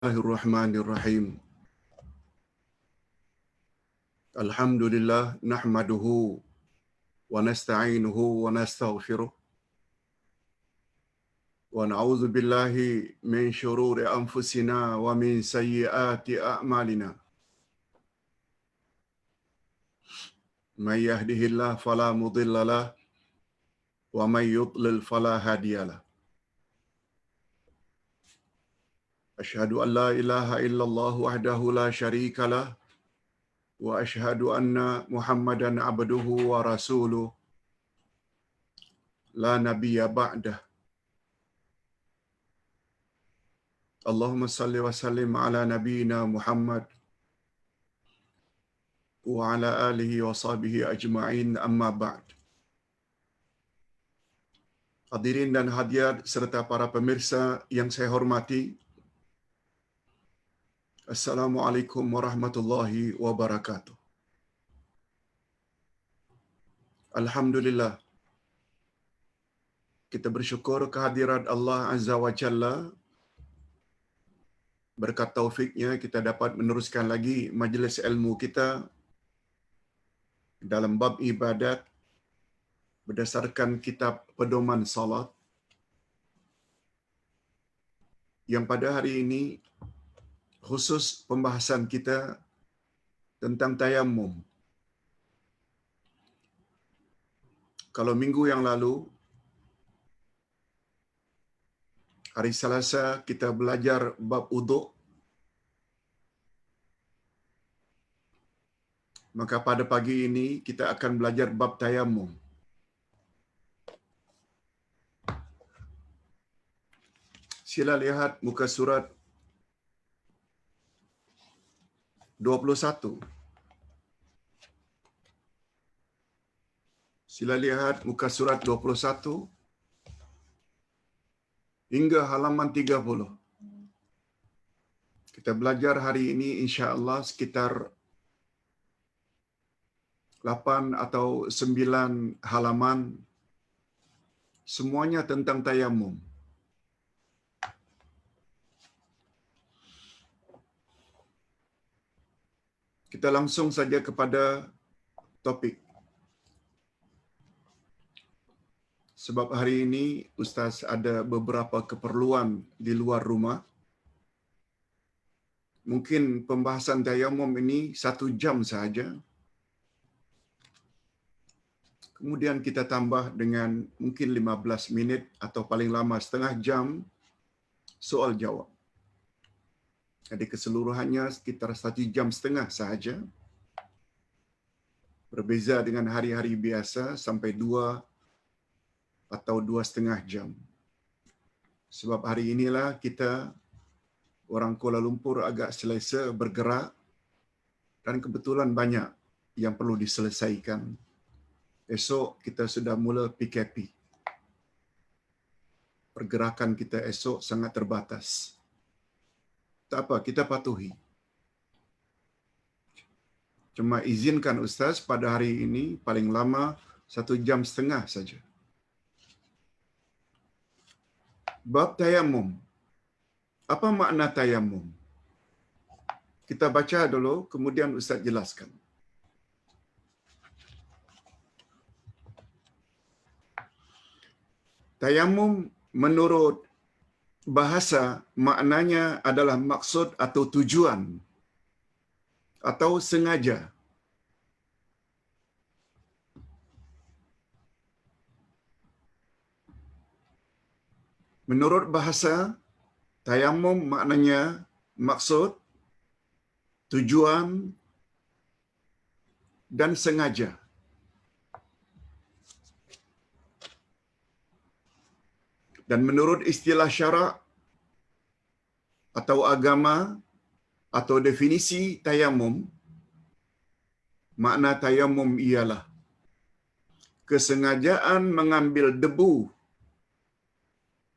Bismillahirrahmanirrahim. Alhamdulillah nahmaduhu wa nasta'inuhu wa nastaghfiruh wa na'udzu billahi min shururi anfusina wa min sayyiati a'malina. May yahdihillahu fala mudilla lahu wa may yudlil fala hadiya lahu. Asyhadu an la ilaha illallah wahdahu la syarika lahu wa asyhadu anna Muhammadan abduhu wa rasuluh la nabiyya ba'dah. Allahumma salli wa sallim ala nabiyyina Muhammad wa ala alihi wa sahbihi ajma'in, amma ba'd. Hadirin dan hadirat serta para pemirsa yang saya hormati, Assalamualaikum warahmatullahi wabarakatuh. Alhamdulillah, kita bersyukur kehadirat Allah Azza wa Jalla. Berkat taufiknya kita dapat meneruskan lagi majlis ilmu kita dalam bab ibadat berdasarkan kitab pedoman salat, yang pada hari ini khusus pembahasan kita tentang tayammum. Kalau minggu yang lalu, hari Selasa, kita belajar bab wuduk, maka pada pagi ini kita akan belajar bab tayammum. Sila lihat muka surat 21. Sila lihat muka surat 21 hingga halaman 30. Kita belajar hari ini insya-Allah sekitar 8 atau 9 halaman, semuanya tentang tayammum. Kita langsung saja kepada topik. Sebab hari ini Ustaz ada beberapa keperluan di luar rumah. Mungkin pembahasan tayammum ini 1 jam sahaja. Kemudian kita tambah dengan mungkin 15 minit atau paling lama setengah jam soal jawab. Jadi keseluruhannya sekitar 1 jam setengah sahaja. Berbeza dengan hari-hari biasa sampai 2 atau 2,5 jam. Sebab hari inilah kita orang Kuala Lumpur agak selesa bergerak dan kebetulan banyak yang perlu diselesaikan. Esok kita sudah mula PKP. Pergerakan kita esok sangat terbatas. Tak apa, kita patuhi. Cuma izinkan Ustaz pada hari ini paling lama 1 jam setengah saja. Bab tayammum. Apa makna tayammum? Kita baca dulu, kemudian Ustaz jelaskan. Tayammum menurut bahasa maknanya adalah maksud atau tujuan atau sengaja. Menurut bahasa, tayammum maknanya maksud, tujuan, dan sengaja. Dan menurut istilah syarak atau agama atau definisi tayammum, makna tayammum ialah kesengajaan mengambil debu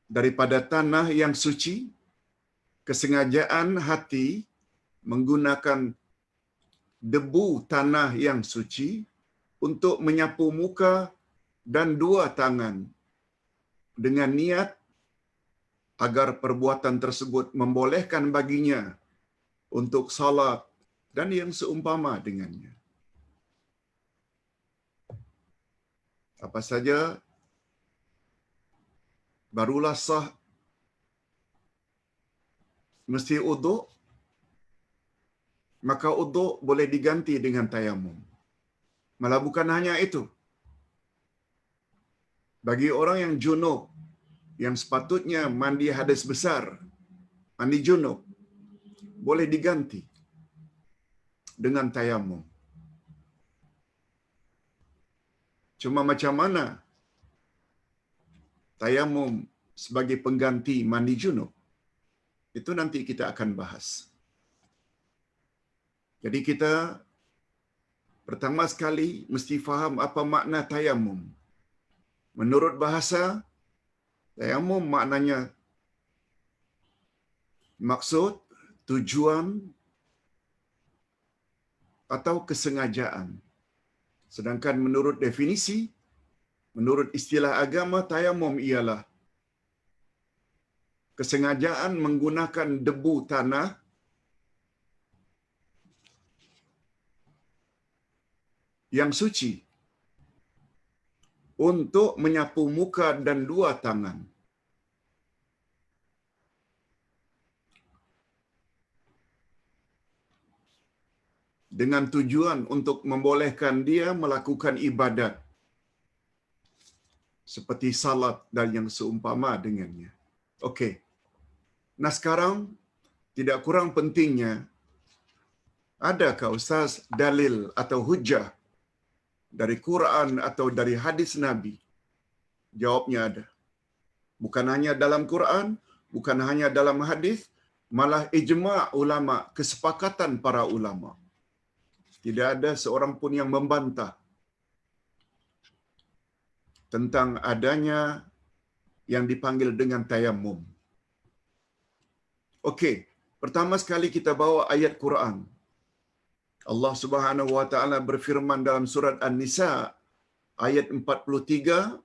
daripada tanah yang suci, kesengajaan hati menggunakan debu tanah yang suci untuk menyapu muka dan 2 tangan dengan niat agar perbuatan tersebut membolehkan baginya untuk salat dan yang seumpama dengannya. Apa saja barulah sah mesti uduk, maka uduk boleh diganti dengan tayamum. Malah bukan hanya itu. Bagi orang yang junub, yang sepatutnya mandi hadas besar, mandi junub, boleh diganti dengan tayamum. Cuma macam mana tayamum sebagai pengganti mandi junub? Itu nanti kita akan bahas. Jadi kita pertama sekali mesti faham apa makna tayamum. Menurut bahasa, tayamum maknanya maksud, tujuan atau kesengajaan. Sedangkan menurut definisi, menurut istilah agama, tayamum ialah kesengajaan menggunakan debu tanah yang suci untuk menyapu muka dan dua tangan. Dengan tujuan untuk membolehkan dia melakukan ibadat seperti salat dan yang seumpama dengannya. Okey. Nah sekarang, tidak kurang pentingnya, adakah Ustaz dalil atau hujah dari Quran atau dari hadis Nabi? Jawabnya ada. Bukan hanya dalam Quran, bukan hanya dalam hadis, malah ijma' ulama, kesepakatan para ulama. Tidak ada seorang pun yang membantah tentang adanya yang dipanggil dengan tayamum. Okey, pertama sekali kita bawa ayat Quran. Allah Subhanahu wa taala berfirman dalam surat An-Nisa ayat 43,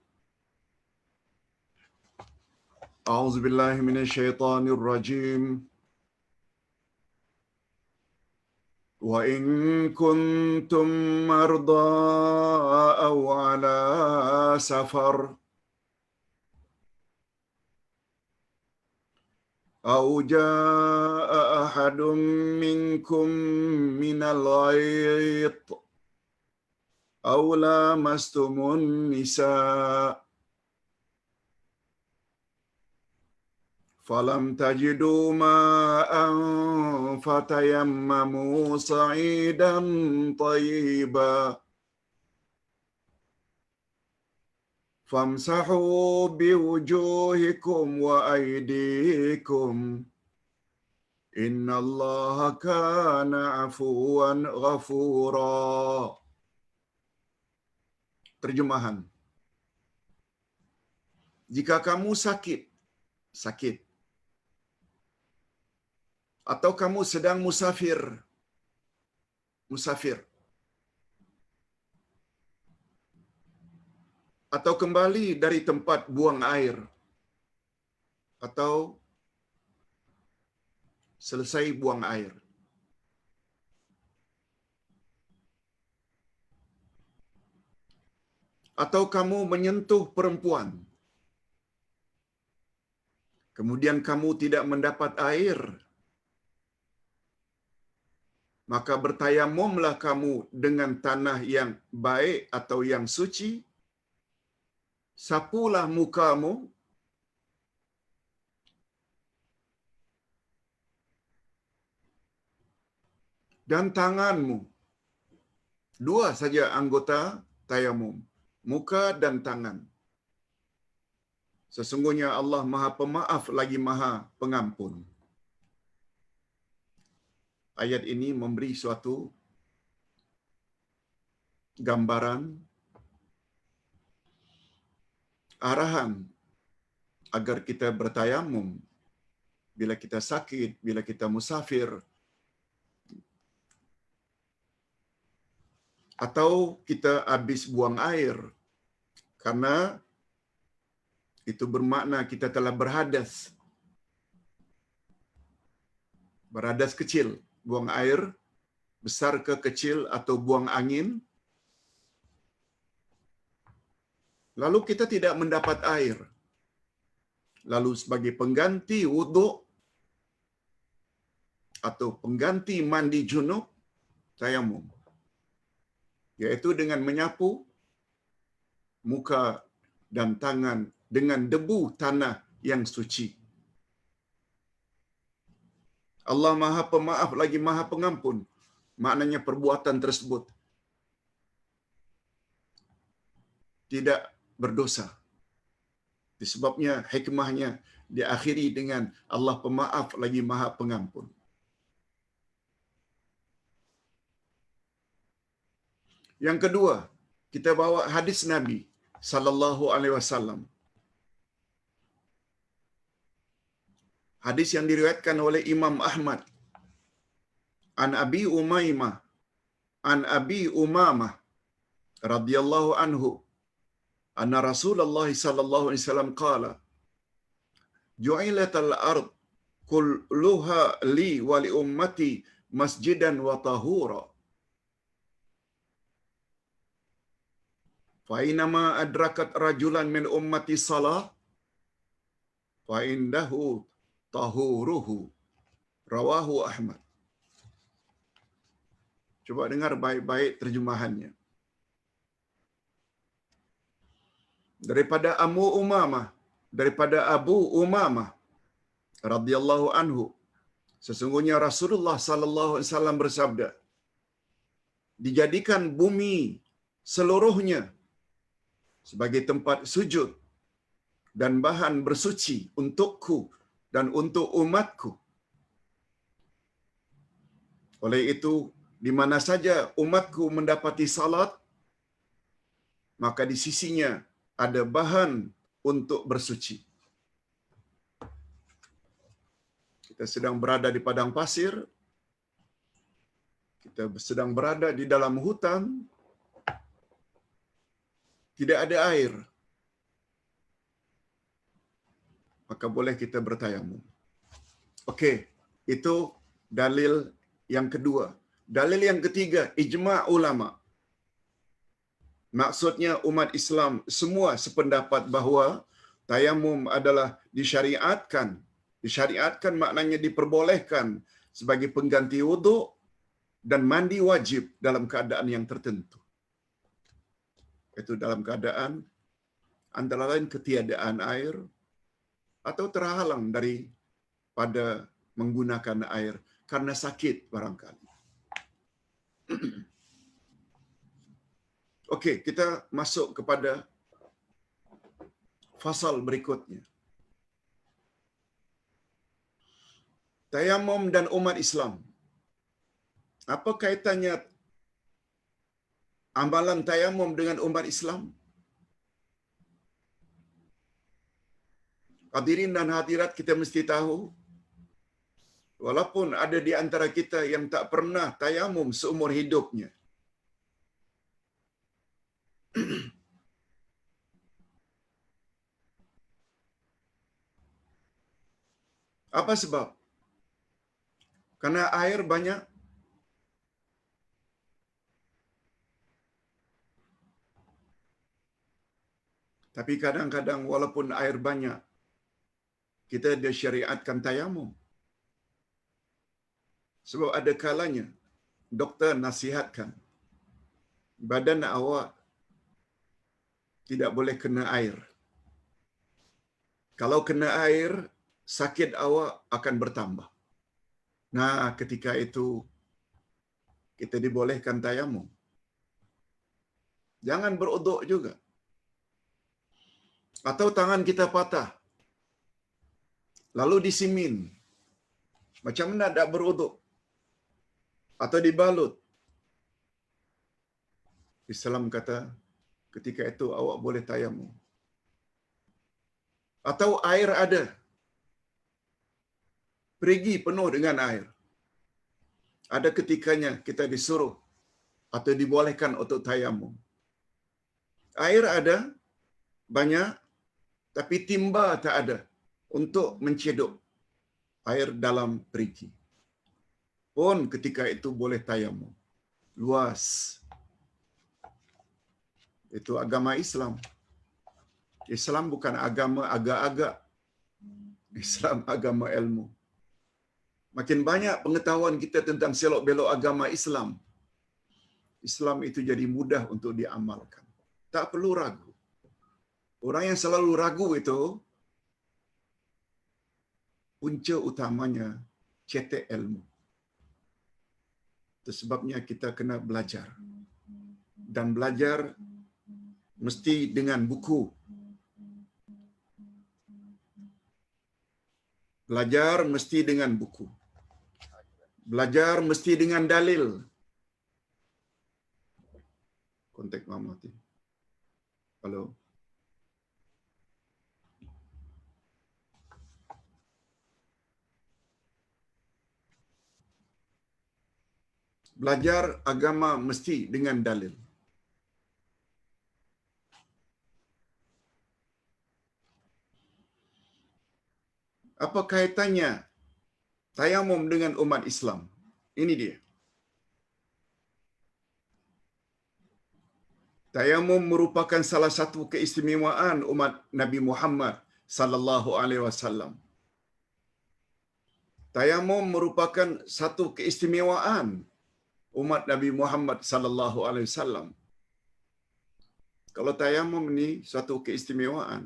A'udzubillahi minasyaitonir rajim. Wa in kuntum marda aw ala safar أو جاء أحد منكم من الغيط أو لامستم النساء فلم تجدوا ماء فتيمموا صعيدا طيبا فامسحوا بوجوهكم وأيديكم إن الله كان عفوا غفورا. Terjemahan. Jika kamu sakit atau kamu sedang musafir atau kembali dari tempat buang air atau selesai buang air, atau kamu menyentuh perempuan, kemudian kamu tidak mendapat air, maka bertayamumlah kamu dengan tanah yang baik atau yang suci, sapulah mukamu dan tanganmu. Dua saja anggota tayamum, muka dan tangan. Sesungguhnya Allah Maha Pemaaf lagi Maha Pengampun. Ayat ini memberi suatu gambaran, arahan agar kita bertayamum bila kita sakit, bila kita musafir, atau kita habis buang air, karena itu bermakna kita telah berhadas beradas kecil, buang air, besar ke kecil atau buang angin, lalu kita tidak mendapat air. Lalu sebagai pengganti wuduk atau pengganti mandi junub, tayamum. Yaitu dengan menyapu muka dan tangan dengan debu tanah yang suci. Allah Maha Pemaaf lagi Maha Pengampun. Maknanya perbuatan tersebut tidak berdosa. Disebabnya hikmahnya diakhiri dengan Allah Pemaaf lagi Maha Pengampun. Yang kedua, kita bawa hadis Nabi sallallahu alaihi wasallam. Hadis yang diriwayatkan oleh Imam Ahmad. An Abi Umamah radhiyallahu anhu anna Rasulullah sallallahu alaihi wasallam qala ju'ilatal ard kulluha li wa li ummati masjidan wa tahura fa inama adrakat rajulan min ummati salah fa indahu tahuruhu rawahu Ahmad. Coba dengar baik-baik terjemahannya. Daripada Abu Umamah radhiyallahu anhu, sesungguhnya Rasulullah sallallahu alaihi wasallam bersabda, dijadikan bumi seluruhnya sebagai tempat sujud dan bahan bersuci untukku dan untuk umatku. Oleh itu, di mana saja umatku mendapati salat, maka di sisinya ada bahan untuk bersuci. Kita sedang berada di padang pasir, kita sedang berada di dalam hutan, tidak ada air, maka boleh kita bertayamum. Okey, itu dalil yang kedua. Dalil yang ketiga, ijma' ulama. Maksudnya umat Islam semua sependapat bahawa tayamum adalah disyariatkan. Disyariatkan maknanya diperbolehkan sebagai pengganti wuduk dan mandi wajib dalam keadaan yang tertentu. Itu dalam keadaan antara lain ketiadaan air atau terhalang daripada menggunakan air karena sakit barangkali. Okey, kita masuk kepada fasal berikutnya. Tayamum dan umat Islam. Apa kaitannya amalan tayamum dengan umat Islam? Hadirin dan hadirat, kita mesti tahu, walaupun ada di antara kita yang tak pernah tayamum seumur hidupnya, apa sebab? Karena air banyak. Tapi kadang-kadang walaupun air banyak, kita disyariatkan tayamum. Sebab ada kalanya doktor nasihatkan, badan awak tidak boleh kena air. Kalau kena air, sakit awak akan bertambah. Nah, ketika itu kita dibolehkan tayamum. Jangan beruduk juga. Atau tangan kita patah, lalu disimin. Macam mana tak beruduk? Atau dibalut. Islam kata, ketika itu awak boleh tayamum. Atau air ada, perigi penuh dengan air. Ada ketikanya kita disuruh atau dibolehkan untuk tayamum. Air ada, banyak, tapi timba tak ada untuk mencedok air dalam perigi. pun ketika itu boleh tayamum. Luas. Itu agama Islam. Islam bukan agama agak-agak. Islam agama ilmu. Makin banyak pengetahuan kita tentang selok-belok agama Islam, Islam itu jadi mudah untuk diamalkan. Tak perlu ragu. Orang yang selalu ragu itu, punca utamanya cetek ilmu. Itu sebabnya kita kena belajar. Dan belajar mesti dengan buku. Belajar mesti dengan buku. Belajar mesti dengan dalil. Kontak Mama tu. Halo. Belajar agama mesti dengan dalil. Apa kaitannya tayamum dengan umat Islam? Ini dia. Tayamum merupakan salah satu keistimewaan umat Nabi Muhammad sallallahu alaihi wasallam. Tayamum merupakan satu keistimewaan umat Nabi Muhammad sallallahu alaihi wasallam. Kalau tayamum ini suatu keistimewaan,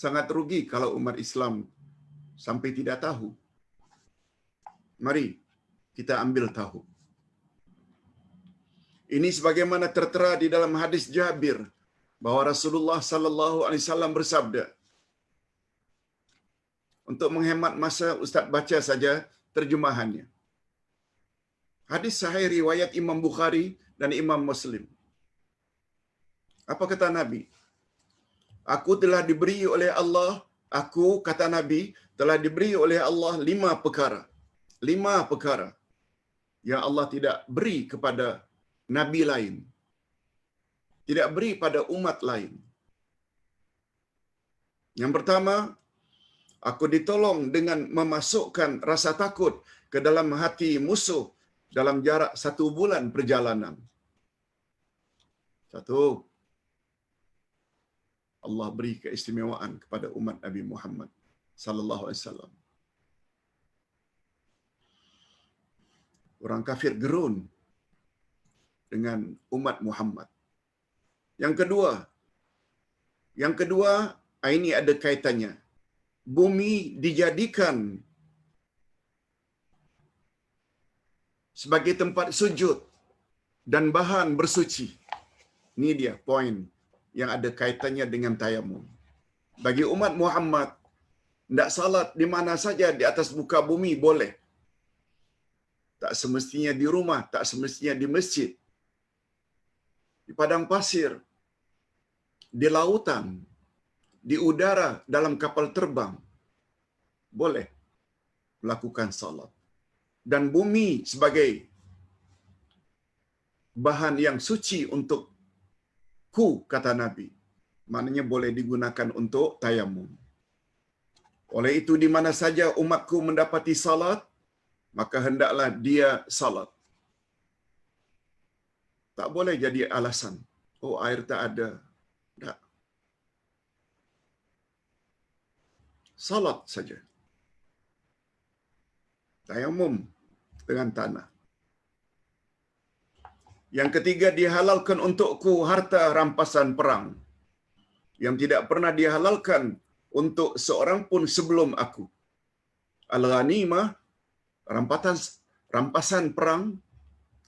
sangat rugi kalau umat Islam sampai tidak tahu. Mari kita ambil tahu. Ini sebagaimana tertera di dalam hadis Jabir bahwa Rasulullah sallallahu alaihi wasallam bersabda. Untuk menghemat masa, Ustaz baca saja terjemahannya. Hadis sahih riwayat Imam Bukhari dan Imam Muslim. Apa kata Nabi? Aku telah diberi oleh Allah, aku kata Nabi telah diberi oleh Allah 5 perkara. 5 perkara yang Allah tidak beri kepada nabi lain. Tidak beri pada umat lain. Yang pertama, aku ditolong dengan memasukkan rasa takut ke dalam hati musuh dalam jarak 1 bulan perjalanan. 1. Allah beri keistimewaan kepada umat Nabi Muhammad sallallahu alaihi wasallam. Orang kafir gerun dengan umat Muhammad. Yang kedua, ini ada kaitannya. Bumi dijadikan sebagai tempat sujud dan bahan bersuci. Ini dia poin yang ada kaitannya dengan tayamum. Bagi umat Muhammad, tidak salat di mana saja di atas muka bumi boleh. Tak semestinya di rumah, tak semestinya di masjid. Di padang pasir, di lautan, di udara, dalam kapal terbang, boleh melakukan salat. Dan bumi sebagai bahan yang suci untuk ku, kata Nabi. Maknanya boleh digunakan untuk tayamum. Oleh itu, di mana saja umatku mendapati salat, maka hendaklah dia salat. Tak boleh jadi alasan, oh air tak ada. Tak. Salat saja. Tayamum dengan tanah. Yang ketiga, dihalalkan untukku harta rampasan perang yang tidak pernah dihalalkan untuk seorang pun sebelum aku. Al-ghanimah, rampasan perang,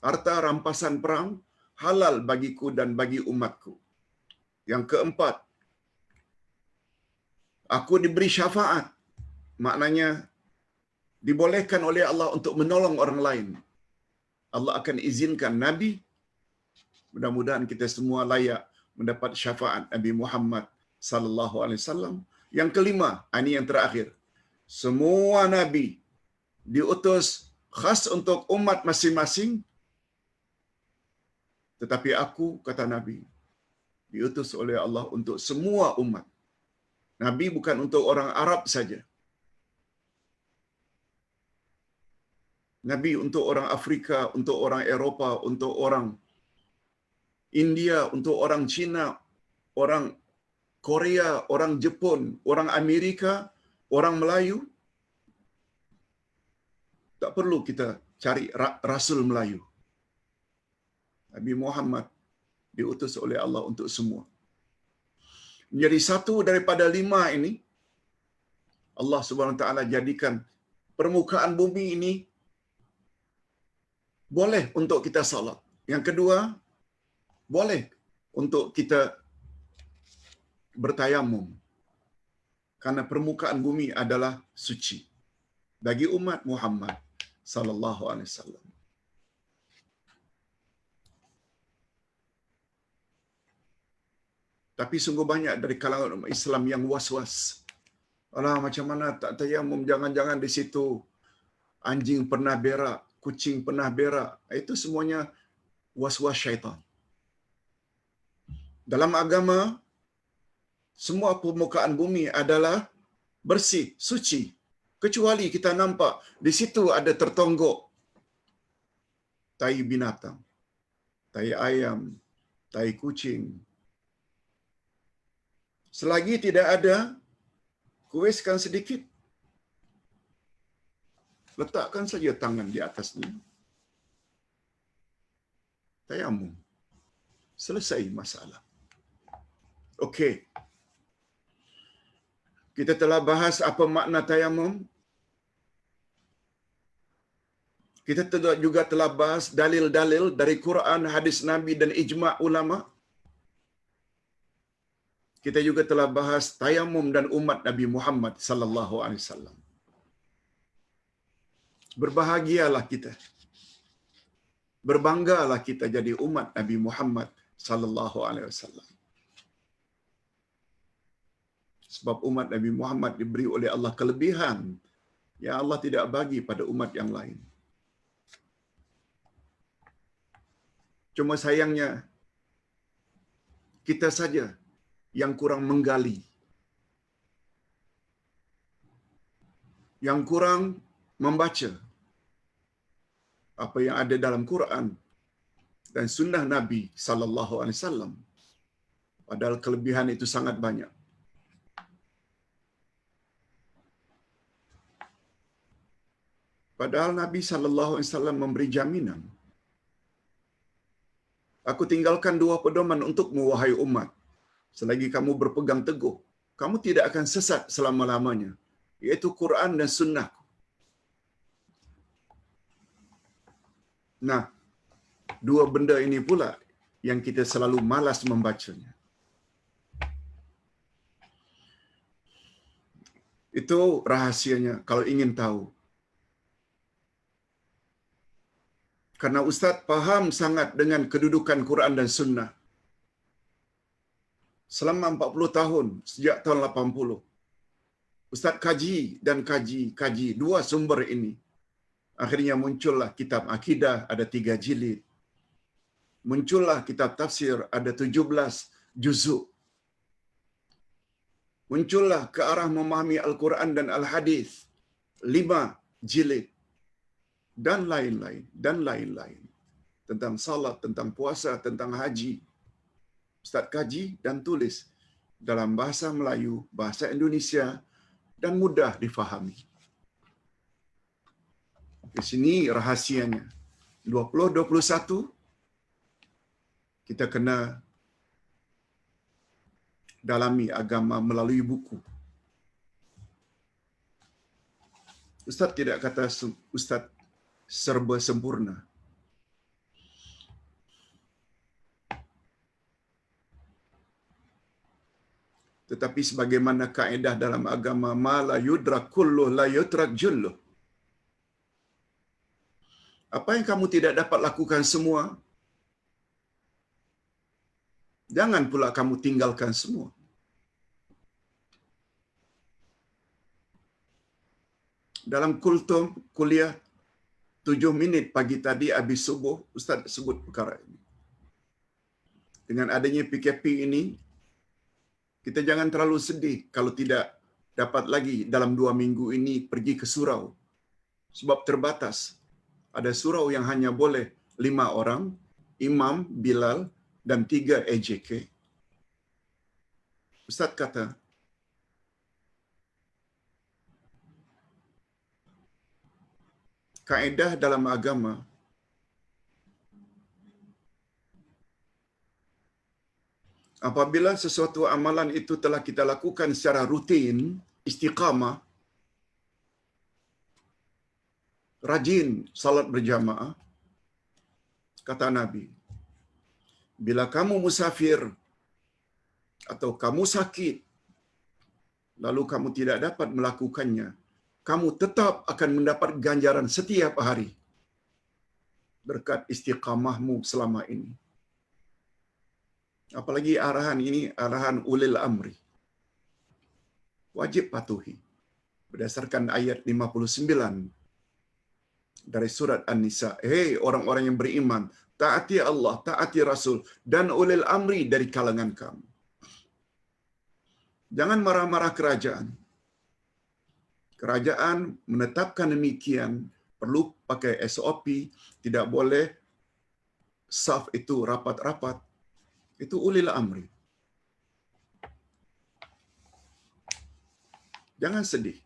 harta rampasan perang, halal bagiku dan bagi umatku. Yang keempat, aku diberi syafaat. Maknanya, dibolehkan oleh Allah untuk menolong orang lain. Allah akan izinkan Nabi. Mudah-mudahan kita semua layak mendapat syafaat Nabi Muhammad sallallahu alaihi wasallam. Yang kelima, ini yang terakhir. Semua nabi diutus khas untuk umat masing-masing. Tetapi aku, kata Nabi, diutus oleh Allah untuk semua umat. Nabi bukan untuk orang Arab saja. Nabi untuk orang Afrika, untuk orang Eropah, untuk orang India, untuk orang Cina, orang Korea, orang Jepun, orang Amerika, orang Melayu. Tak perlu kita cari Rasul Melayu. Nabi Muhammad diutus oleh Allah untuk semua. Menjadi satu daripada 5 ini, Allah Subhanahu Wa Taala jadikan permukaan bumi ini boleh untuk kita salat. Yang kedua, boleh untuk kita bertayamum. Karena permukaan bumi adalah suci bagi umat Muhammad sallallahu alaihi wasallam. Tapi sungguh banyak dari kalangan umat Islam yang was-was. Alah, macam mana tak tayamum, jangan-jangan di situ anjing pernah berak, kucing pernah berak. Itu semuanya was-was syaitan. Dalam agama, semua permukaan bumi adalah bersih, suci. Kecuali kita nampak di situ ada tertonggok tai binatang, tai ayam, tai kucing. Selagi tidak ada, kuiskan sedikit. Letakkan saja tangan di atasnya. Tayamum. Selesai masalah. Okey. Kita telah bahas apa makna tayamum. Kita juga telah bahas dalil-dalil dari Quran, hadis Nabi dan ijma' ulama. Kita juga telah bahas tayamum dan umat Nabi Muhammad sallallahu alaihi wasallam. Berbahagialah kita. Berbanggalah kita jadi umat Nabi Muhammad sallallahu alaihi wasallam. Sebab umat Nabi Muhammad diberi oleh Allah kelebihan yang Allah tidak bagi pada umat yang lain. Cuma sayangnya kita saja yang kurang menggali, yang kurang membaca apa yang ada dalam Quran dan sunnah Nabi sallallahu alaihi wasallam. Padahal kelebihan itu sangat banyak. Padahal Nabi sallallahu alaihi wasallam memberi jaminan. Aku tinggalkan 2 pedoman untukmu wahai umat. Selagi kamu berpegang teguh, kamu tidak akan sesat selama-lamanya, yaitu Quran dan sunnah. Nah, 2 benda ini pula yang kita selalu malas membacanya. Itu rahasianya kalau ingin tahu. Karena Ustaz faham sangat dengan kedudukan Quran dan Sunnah. Selama 40 tahun, sejak tahun 80. Ustaz kaji dan kaji 2 sumber ini. Akhirnya muncullah kitab akidah, ada 3 jilid. Muncullah kitab tafsir, ada 17 juzuk. Muncullah ke arah memahami Al-Quran dan Al-Hadis, 5 jilid. Dan lain-lain. Tentang salat, tentang puasa, tentang haji. Ustaz kaji dan tulis dalam bahasa Melayu, bahasa Indonesia dan mudah difahami. Di sini rahasianya. 2021 kita kena dalami agama melalui buku. Ustaz tidak kata Ustaz serba sempurna. Tetapi sebagaimana kaedah dalam agama, ma la yudrak kulluh la yutrak julluh. Apa yang kamu tidak dapat lakukan semua, jangan pula kamu tinggalkan semua. Dalam kultum kuliah 7 minit pagi tadi habis subuh, Ustaz sebut perkara ini. Dengan adanya PKP ini, kita jangan terlalu sedih kalau tidak dapat lagi dalam 2 minggu ini pergi ke surau. Sebab terbatas. Ada surau yang hanya boleh 5 orang, imam, Bilal, dan 3 AJK. Ustaz kata, kaedah dalam agama, apabila sesuatu amalan itu telah kita lakukan secara rutin, istiqamah, rajin salat berjamaah, kata Nabi, bila kamu musafir atau kamu sakit, lalu kamu tidak dapat melakukannya, kamu tetap akan mendapat ganjaran setiap hari berkat istiqamahmu selama ini. Apalagi arahan ini, arahan ulil amri. Wajib patuhi. Berdasarkan ayat 59 dari surat An-Nisa. Hei orang-orang yang beriman, taati Allah, taati Rasul, dan ulil amri dari kalangan kamu. Jangan marah-marah kerajaan. Kerajaan menetapkan demikian, perlu pakai SOP, tidak boleh saf itu rapat-rapat. Itu ulil amri. Jangan sedih.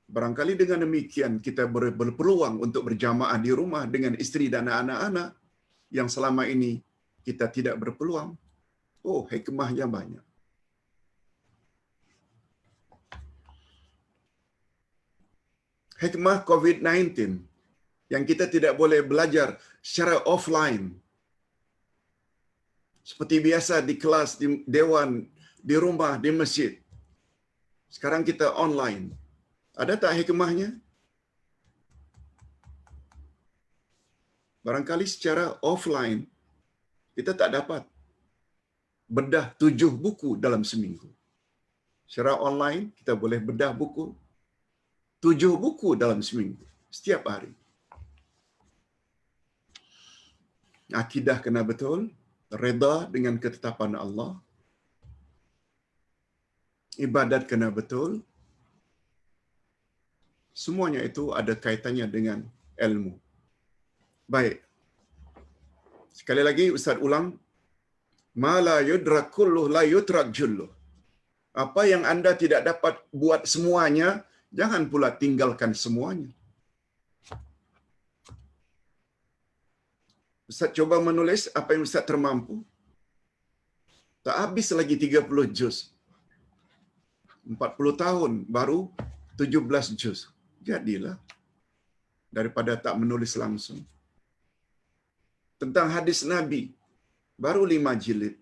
Barangkali dengan demikian kita berpeluang untuk berjamaah di rumah dengan isteri dan anak-anak yang selama ini kita tidak berpeluang. Oh, hikmahnya banyak. Hikmah COVID-19 yang kita tidak boleh belajar secara offline. Seperti biasa di kelas, di dewan, di rumah, di masjid. Sekarang kita online. Ada tak hikmahnya? Barangkali secara offline, kita tak dapat bedah 7 buku dalam seminggu. Secara online, kita boleh bedah buku 7 buku dalam seminggu, setiap hari. Akidah kena betul, reda dengan ketetapan Allah, ibadat kena betul, semuanya itu ada kaitannya dengan ilmu. Baik. Sekali lagi Ustaz ulang, ma la yudrak kulluh la yutrak julluh. Apa yang anda tidak dapat buat semuanya, jangan pula tinggalkan semuanya. Ustaz coba menulis apa yang Ustaz termampu. Tak habis lagi 30 juz. 40 tahun baru 17 juz. Jadilah. Daripada tak menulis langsung. Tentang hadis Nabi, baru 5 jilid.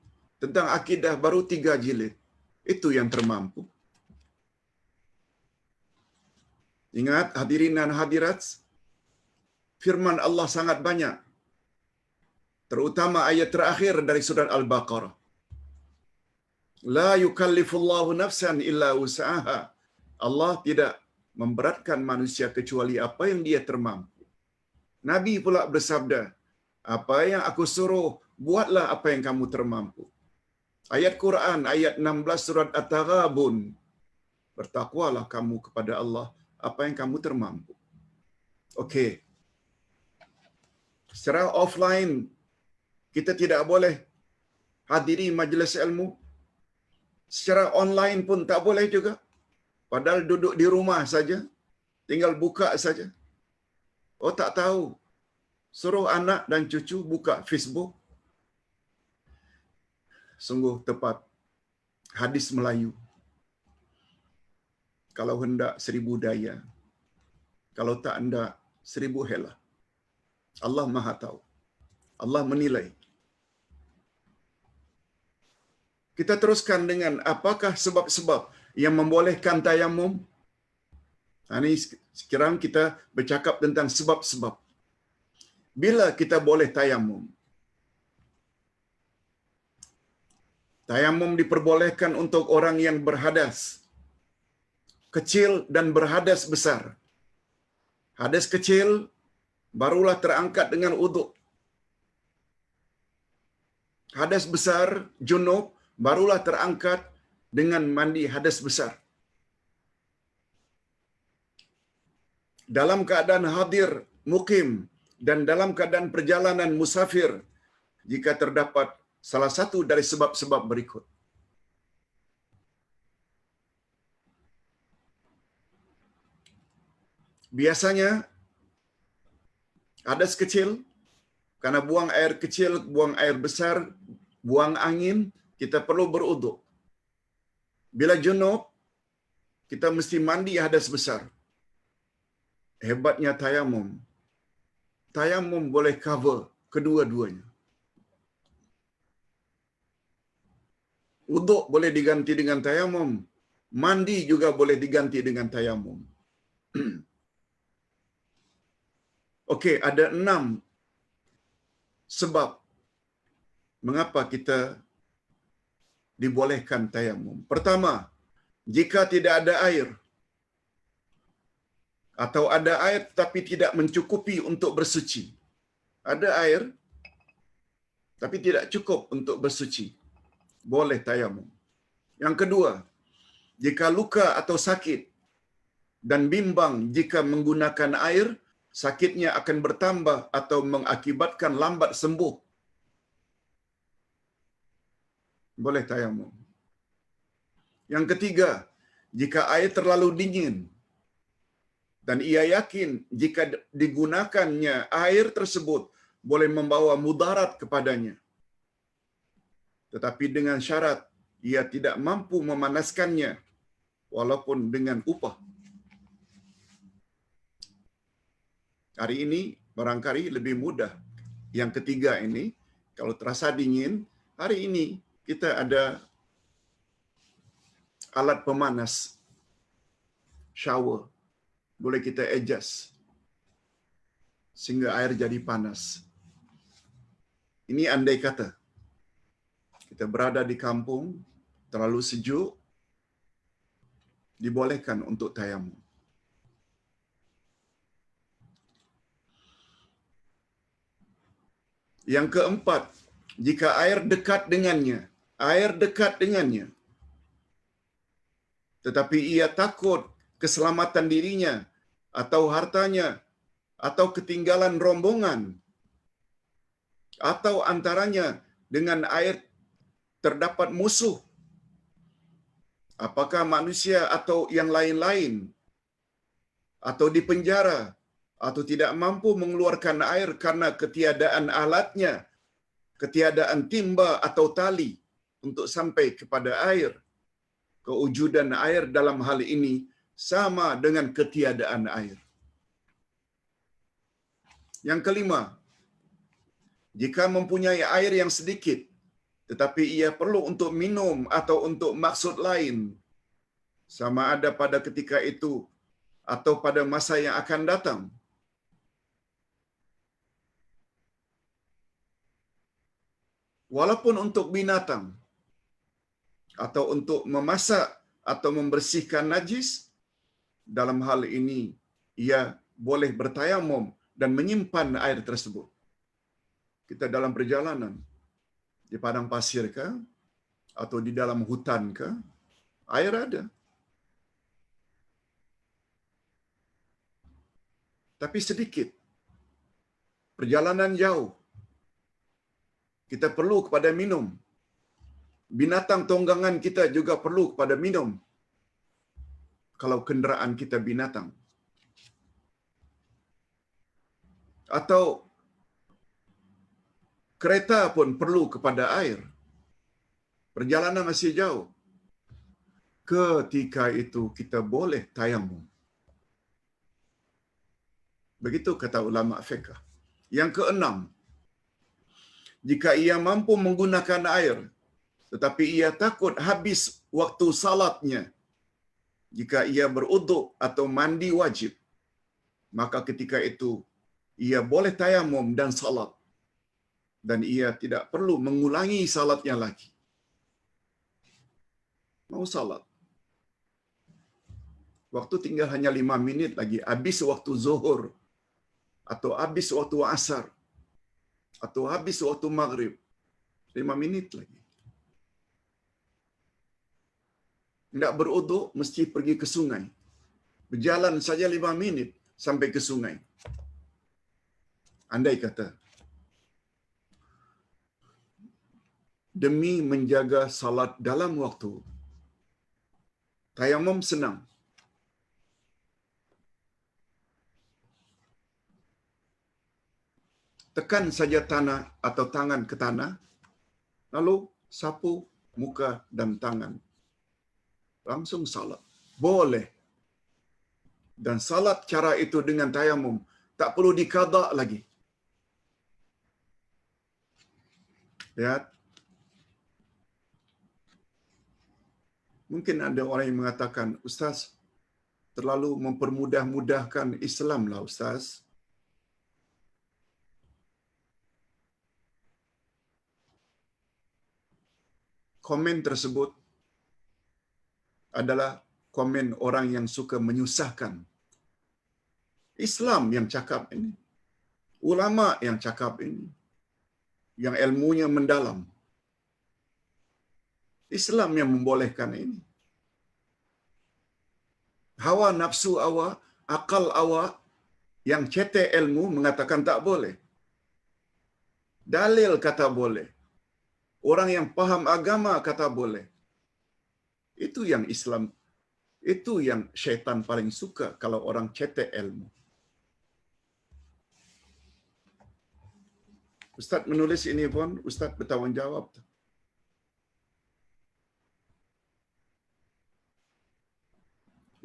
Tentang akidah, baru 3 jilid. Itu yang termampu. Ingat hadirin dan hadirat, firman Allah sangat banyak. Terutama ayat terakhir dari surat Al-Baqarah. La yukallifullahu nafsan illa usaha. Allah tidak memberatkan manusia kecuali apa yang dia termampu. Nabi pula bersabda, apa yang aku suruh, buatlah apa yang kamu termampu. Ayat Quran, ayat 16 surat At-Taghabun. Bertakwalah kamu kepada Allah, apa yang kamu termampu. Okey. Secara offline, kita tidak boleh hadiri majlis ilmu. Secara online pun tak boleh juga. Padahal duduk di rumah saja, tinggal buka saja. Oh tak tahu. Suruh anak dan cucu buka Facebook. Sungguh tepat. Hadis Melayu. Kalau hendak 1000 daya. Kalau tak hendak 1000 helah. Allah Maha tahu. Allah menilai. Kita teruskan dengan apakah sebab-sebab yang membolehkan tayamum. Ini sekarang kita bercakap tentang sebab-sebab. Bila kita boleh tayamum? Tayamum diperbolehkan untuk orang yang berhadas kecil dan berhadas besar. Hadas kecil barulah terangkat dengan uduk. Hadas besar, junub, barulah terangkat dengan mandi hadas besar. dalam keadaan hadir mukim dan dalam keadaan perjalanan musafir jika terdapat salah satu dari sebab-sebab berikut. Biasanya hadas kecil, karena buang air kecil, buang air besar, buang angin, kita perlu beruduk. Bila junub, kita mesti mandi hadas besar. Hebatnya tayamum. Tayamum boleh cover kedua-duanya. Uduk boleh diganti dengan tayamum. Mandi juga boleh diganti dengan tayamum. Okey, ada 6 sebab mengapa kita dibolehkan tayamum. Pertama, jika tidak ada air atau ada air tetapi tidak mencukupi untuk bersuci. Ada air tapi tidak cukup untuk bersuci. Boleh tayamum. Yang kedua, jika luka atau sakit dan bimbang jika menggunakan air, sakitnya akan bertambah atau mengakibatkan lambat sembuh. Boleh tayamum. Yang ketiga, jika air terlalu dingin dan ia yakin jika digunakannya air tersebut boleh membawa mudarat kepadanya. Tetapi dengan syarat ia tidak mampu memanaskannya walaupun dengan upah. Hari ini barangkali lebih mudah. Yang ketiga ini, kalau terasa dingin, hari ini kita ada alat pemanas, shower. Boleh kita adjust sehingga air jadi panas. Ini andai kata kita berada di kampung, terlalu sejuk, dibolehkan untuk tayamum. Yang keempat, jika air dekat dengannya, tetapi ia takut keselamatan dirinya atau hartanya atau ketinggalan rombongan atau antaranya dengan air terdapat musuh, apakah manusia atau yang lain-lain, atau di penjara, atau tidak mampu mengeluarkan air karena ketiadaan alatnya, ketiadaan timba atau tali untuk sampai kepada air. Kewujudan air dalam hal ini sama dengan ketiadaan air. Yang kelima, jika mempunyai air yang sedikit, tetapi ia perlu untuk minum atau untuk maksud lain, sama ada pada ketika itu atau pada masa yang akan datang, walaupun untuk binatang atau untuk memasak atau membersihkan najis, dalam hal ini ia boleh bertayamum dan menyimpan air tersebut. Kita dalam perjalanan di padang pasir ke atau di dalam hutan ke, air ada. Tapi sedikit. Perjalanan jauh. Kita perlu kepada minum. Binatang tunggangan kita juga perlu kepada minum. Kalau kenderaan kita binatang. Atau kereta pun perlu kepada air. Perjalanan masih jauh. Ketika itu kita boleh tayamum. Begitu kata ulama fiqh. Yang keenam, jika ia mampu menggunakan air, tetapi ia takut habis waktu salatnya, jika ia beruduk atau mandi wajib, maka ketika itu ia boleh tayamum dan salat. Dan ia tidak perlu mengulangi salatnya lagi. Mau salat. Waktu tinggal hanya 5 minit lagi. Habis waktu zuhur. Atau habis waktu asar. Atau habis waktu maghrib. 5 minit lagi. Tidak beruduk, mesti pergi ke sungai. Berjalan saja 5 minit. sampai ke sungai. Andai kata demi menjaga salat dalam waktu, tayamum senang. Tekan saja tanah atau tangan ke tanah, lalu sapu muka dan tangan. Langsung salat. Boleh. Dan salat cara itu dengan tayamum. Tak perlu dikada lagi. Lihat. Mungkin ada orang yang mengatakan, Ustaz, terlalu mempermudah-mudahkan Islam lah Ustaz. Komen tersebut adalah komen orang yang suka menyusahkan. Islam yang cakap ini. Ulama yang cakap ini. Yang ilmunya mendalam. Islam yang membolehkan ini. Hawa nafsu awak, akal awak yang cetek ilmu mengatakan tak boleh. Dalil kata boleh. Orang yang paham agama kata boleh. Itu yang Islam, itu yang syaitan paling suka kalau orang cetek ilmu. Ustaz menulis ini pun, Ustaz bertanggungjawab.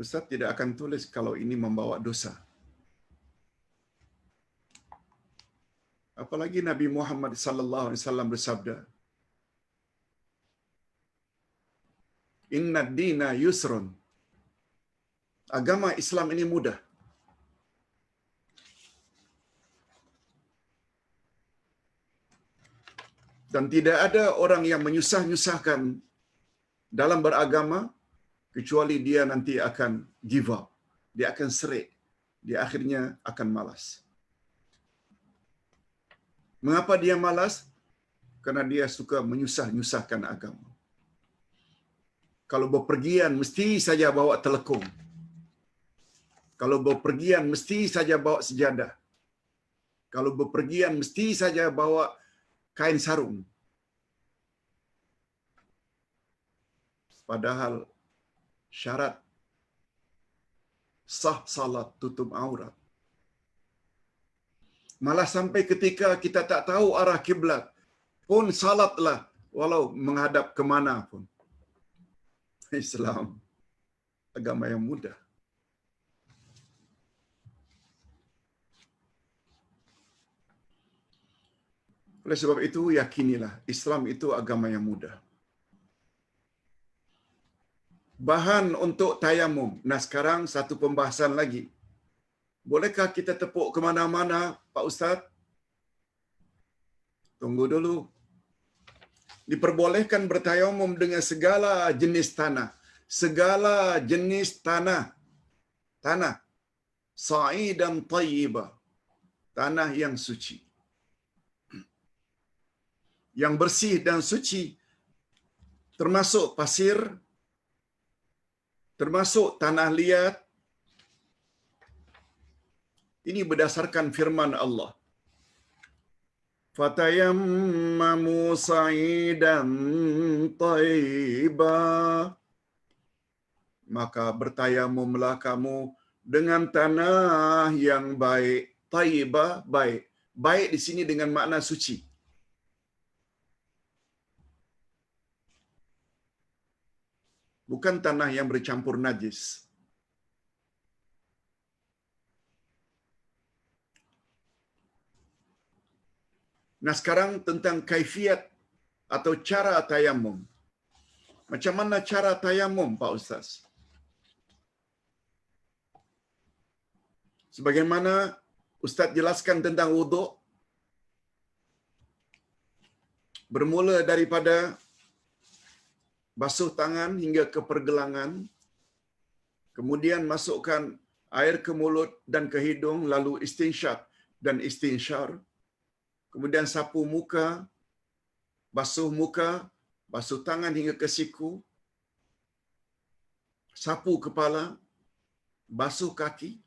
Ustaz tidak akan tulis kalau ini membawa dosa. Apalagi Nabi Muhammad sallallahu alaihi wasallam bersabda, "Inna ad-dina yusrun." Agama Islam ini mudah. Dan tidak ada orang yang menyusah-nyusahkan dalam beragama kecuali dia nanti akan give up. Dia akan serik. Dia akhirnya akan malas. Mengapa dia malas? Karena dia suka menyusah-nyusahkan agama. Kalau bepergian mesti saja bawa telekung. Kalau bepergian mesti saja bawa sejadah. Kalau bepergian mesti saja bawa kain sarung. Padahal syarat sah salat tutup aurat. Malah sampai ketika kita tak tahu arah kiblat pun salatlah walau menghadap ke mana pun. Islam agama yang mudah. Oleh sebab itu yakinilah Islam itu agama yang mudah. Bahan untuk tayamum. Nah sekarang satu pembahasan lagi. Bolehkah kita tepuk ke mana-mana, Pak Ustaz? Tunggu dulu. Diperbolehkan bertayamum dengan segala jenis tanah. Segala jenis tanah. Tanah. Sa'idan tayyibah. Tanah yang suci. Yang bersih dan suci. Termasuk pasir. Termasuk tanah liat. Ini berdasarkan firman Allah. Fatayammamu sa'idan tayyiba. Maka bertayamumlah kamu dengan tanah yang baik. Tayyibah, baik. Baik di sini dengan makna suci. Bukan tanah yang bercampur najis. Nah sekarang tentang kaifiat atau cara tayamum. Macam mana cara tayamum, Pak Ustaz? Sebagaimana Ustaz jelaskan tentang wuduk, bermula daripada basuh tangan hingga ke pergelangan, kemudian masukkan air ke mulut dan ke hidung, lalu istinsyaq dan istinsyar, kemudian sapu muka, basuh tangan hingga ke siku, sapu kepala, basuh kaki,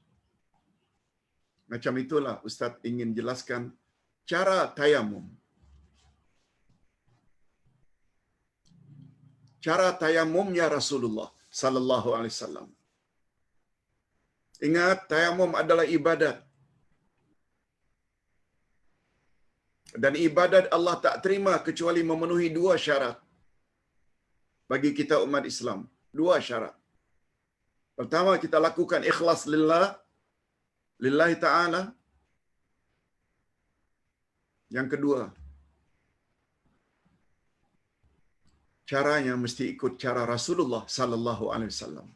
Macam itulah Ustaz ingin jelaskan cara tayamum. Cara tayamumnya Rasulullah sallallahu alaihi wasallam. Ingat, tayamum adalah ibadat. Dan ibadat Allah tak terima kecuali memenuhi dua syarat. Bagi kita umat Islam, dua syarat. Pertama, kita lakukan ikhlas lillah, lillahi ta'ala. Yang kedua, caranya mesti ikut cara Rasulullah sallallahu alaihi wasallam.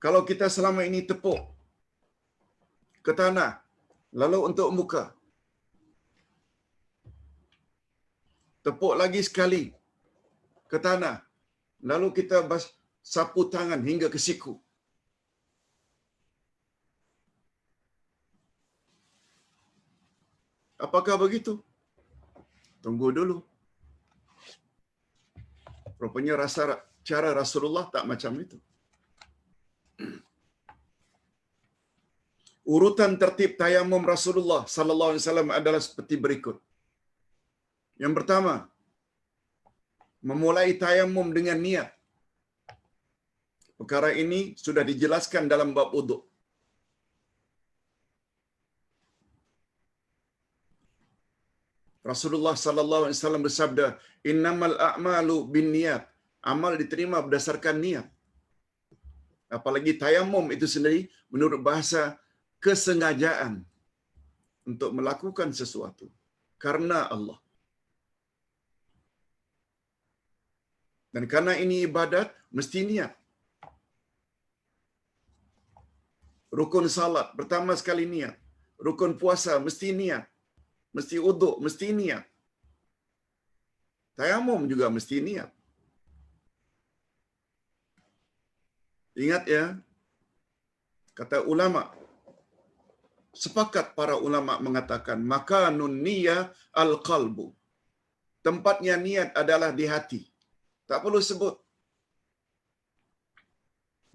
Kalau kita selama ini tepuk ke tanah, lalu untuk muka, tepuk lagi sekali ke tanah, lalu kita sapu tangan hingga ke siku. Apakah begitu? Tunggu dulu. Rupanya cara Rasulullah tak macam itu. Urutan tertib tayamum Rasulullah sallallahu alaihi wasallam adalah seperti berikut. Yang pertama, memulai tayamum dengan niat. Perkara ini sudah dijelaskan dalam bab wuduk. Rasulullah sallallahu alaihi wasallam bersabda, "Innamal a'malu binniyat." Amal diterima berdasarkan niat. Apalagi tayamum itu sendiri menurut bahasa kesengajaan untuk melakukan sesuatu karena Allah. Dan karena ini ibadat, mesti niat. Rukun salat, pertama sekali niat. Rukun puasa, mesti niat. Mesti wuduk, mesti niat. Tayamum juga mesti niat. Ingat ya, kata ulama, sepakat para ulama mengatakan, makanun niyah al-qalbu. Tempatnya niat adalah di hati. Tak perlu sebut.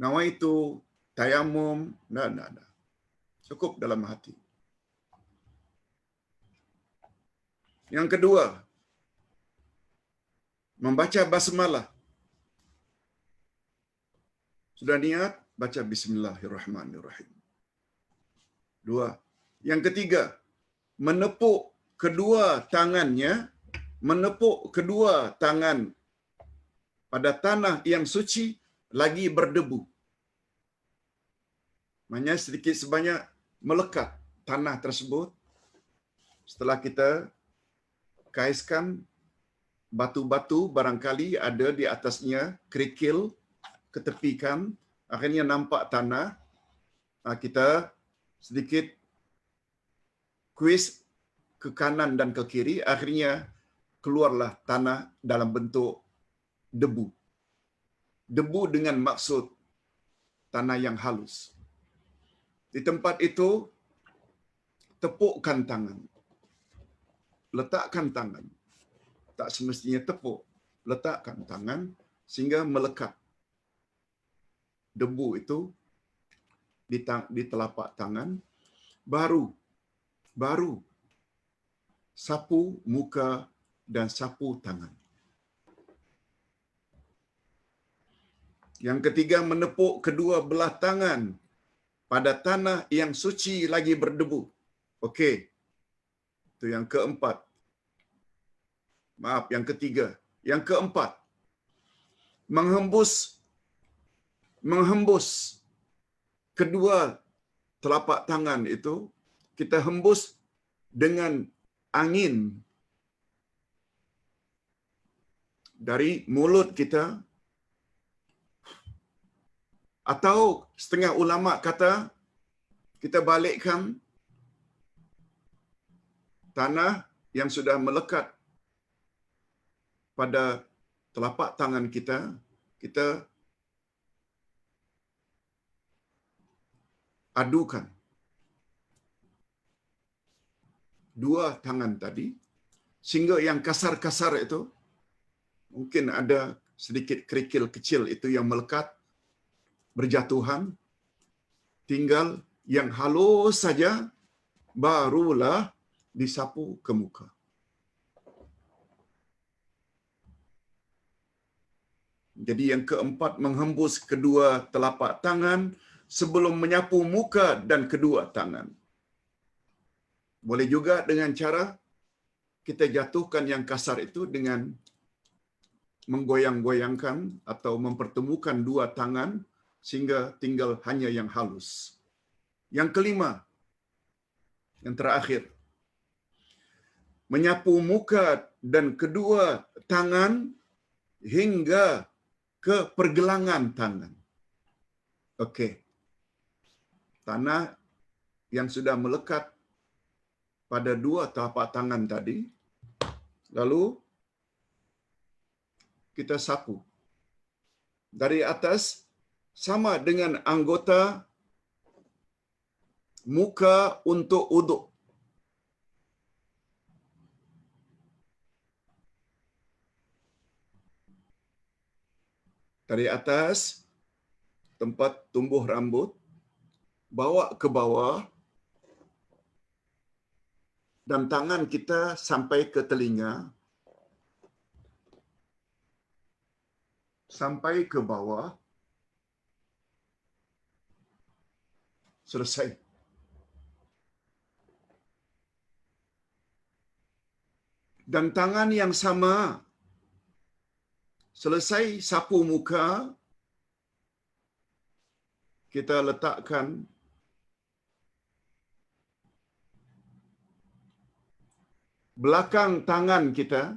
Nawaitu, tayamum, nah. Cukup dalam hati. Yang kedua, membaca basmalah. Sudah niat, baca bismillahirrahmanirrahim. Dua. Yang ketiga, menepuk kedua tangan pada tanah yang suci lagi berdebu. Maknanya sedikit sebanyak melekat tanah tersebut. Setelah kita kaiskan batu-batu, barangkali ada di atasnya kerikil, ketepikan, akhirnya nampak tanah. Kita sedikit kuis ke kanan dan ke kiri, akhirnya keluarlah tanah dalam bentuk debu. Debu dengan maksud tanah yang halus. Di tempat itu, tepukkan tangan. Letakkan tangan. Tak semestinya tepuk. Letakkan tangan sehingga melekat. Debu itu di telapak tangan. Baru sapu muka dan sapu tangan. Yang ketiga, menepuk kedua belah tangan pada tanah yang suci lagi berdebu. Okey. Itu yang keempat. Maaf, yang ketiga. Yang keempat, menghembus kedua telapak tangan itu, kita hembus dengan angin dari mulut kita, atau setengah ulama kata kita balikkan tanah yang sudah melekat pada telapak tangan kita, kita adukan dua tangan tadi, sehingga yang kasar-kasar itu, mungkin ada sedikit kerikil kecil itu yang melekat, berjatuhan, tinggal yang halus saja, barulah disapu ke muka. Jadi yang keempat, menghembus kedua telapak tangan sebelum menyapu muka dan kedua tangan. Boleh juga dengan cara kita jatuhkan yang kasar itu dengan menggoyang-goyangkan atau mempertemukan dua tangan sehingga tinggal hanya yang halus. Yang kelima, yang terakhir, menyapu muka dan kedua tangan hingga ke pergelangan tangan. Okey. Tanah yang sudah melekat pada dua telapak tangan tadi, lalu kita sapu dari atas sama dengan anggota muka untuk uduk. Dari atas tempat tumbuh rambut, bawa ke bawah, dan tangan kita sampai ke telinga, sampai ke bawah, selesai. Dan tangan yang sama, selesai sapu muka, kita letakkan belakang tangan kita,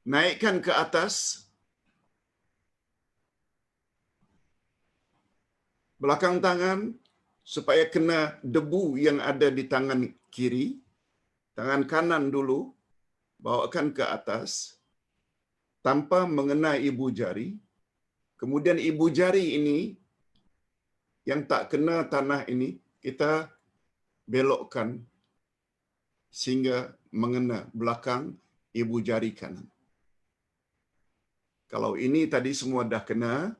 naikkan ke atas, belakang tangan supaya kena debu yang ada di tangan kiri, tangan kanan dulu, bawakan ke atas, tanpa mengenai ibu jari, kemudian ibu jari ini, yang tak kena tanah ini, kita belokkan sehingga mengena belakang ibu jari kanan. Kalau ini tadi semua dah kena,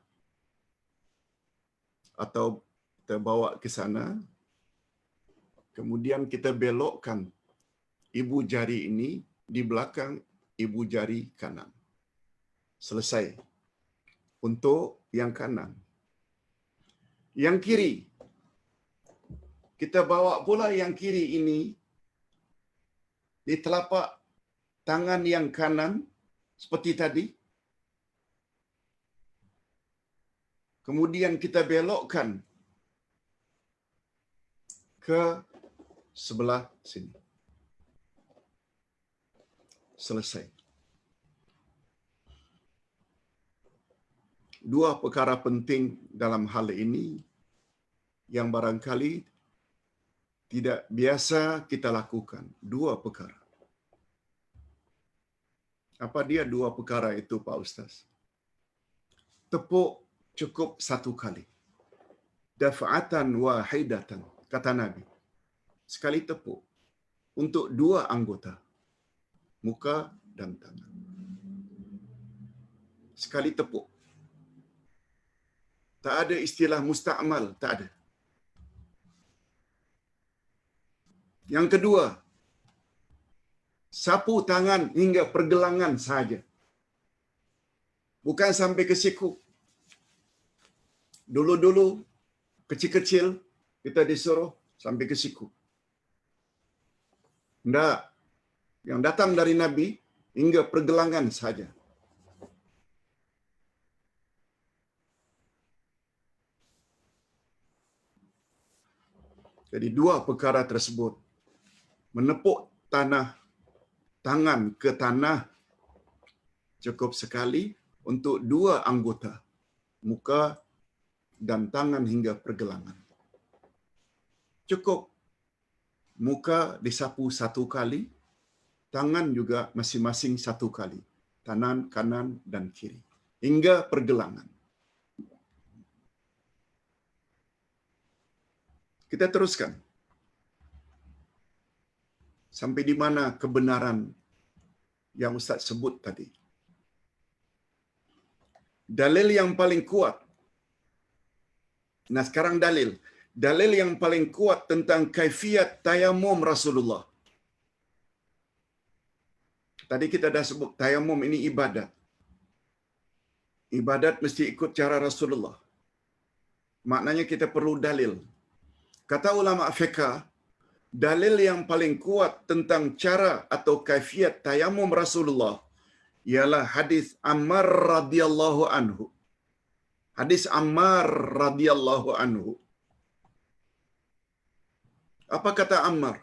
atau kita bawa ke sana, kemudian kita belokkan ibu jari ini di belakang ibu jari kanan. Selesai. Untuk yang kanan. Yang kiri, kita bawa pula yang kiri ini di telapak tangan yang kanan seperti tadi. Kemudian kita belokkan ke sebelah sini. Selesai. Dua perkara penting dalam hal ini yang barangkali tidak biasa kita lakukan. Dua perkara. Apa dia dua perkara itu, Pak Ustaz? Tepuk cukup satu kali. Daf'atan wahidatan, kata Nabi. Sekali tepuk untuk dua anggota, muka dan tangan. Sekali tepuk. Tak ada istilah musta'mal, tak ada. Yang kedua, sapu tangan hingga pergelangan saja. Bukan sampai ke siku. Dulu-dulu, kecil-kecil, kita disuruh sampai ke siku. Tidak. Yang datang dari Nabi, hingga pergelangan saja. Jadi dua perkara tersebut, menepuk tangan ke tanah cukup sekali untuk dua anggota, muka dan tangan hingga pergelangan. Cukup muka disapu satu kali, tangan juga masing-masing satu kali, tangan kanan dan kiri, hingga pergelangan. Kita teruskan. Sampai di mana kebenaran yang Ustaz sebut tadi? Dalil yang paling kuat. Nah, sekarang dalil. Dalil yang paling kuat tentang kaifiat tayamum Rasulullah. Tadi kita dah sebut tayamum ini ibadat. Ibadat mesti ikut cara Rasulullah. Maknanya kita perlu dalil. Kata ulama fiqh, dalil yang paling kuat tentang cara atau kaifiat tayamum Rasulullah ialah hadis Ammar radhiyallahu anhu. Hadis Ammar radhiyallahu anhu. Apa kata Ammar?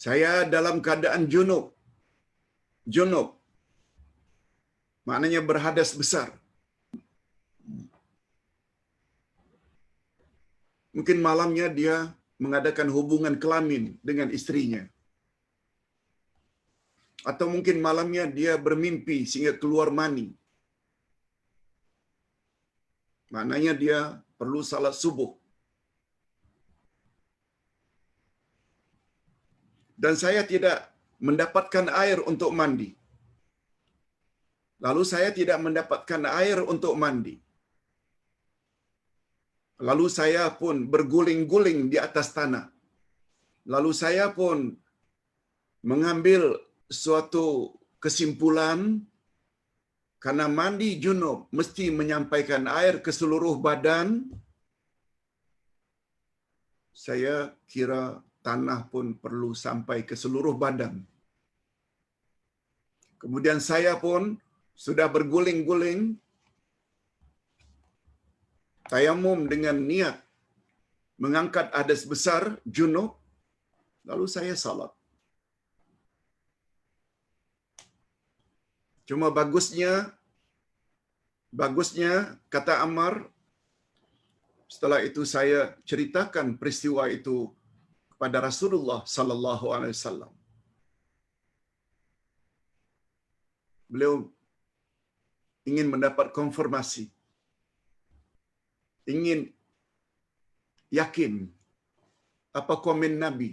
Saya dalam keadaan junub. Junub. Maknanya berhadas besar. Mungkin malamnya dia mengadakan hubungan kelamin dengan istrinya. Atau mungkin malamnya dia bermimpi sehingga keluar mani. Maknanya dia perlu salat subuh. Dan saya tidak mendapatkan air untuk mandi. Lalu saya tidak mendapatkan air untuk mandi. Lalu saya pun berguling-guling di atas tanah. Lalu saya pun mengambil suatu kesimpulan karena mandi junub mesti menyampaikan air ke seluruh badan. Saya kira tanah pun perlu sampai ke seluruh badan. Kemudian saya pun sudah berguling-guling tayamum dengan niat mengangkat hadas besar junub, lalu saya salat. Cuma bagusnya kata Ammar, setelah itu saya ceritakan peristiwa itu kepada Rasulullah sallallahu alaihi wasallam. Beliau ingin mendapat konfirmasi, ingin yakin apa komen Nabi.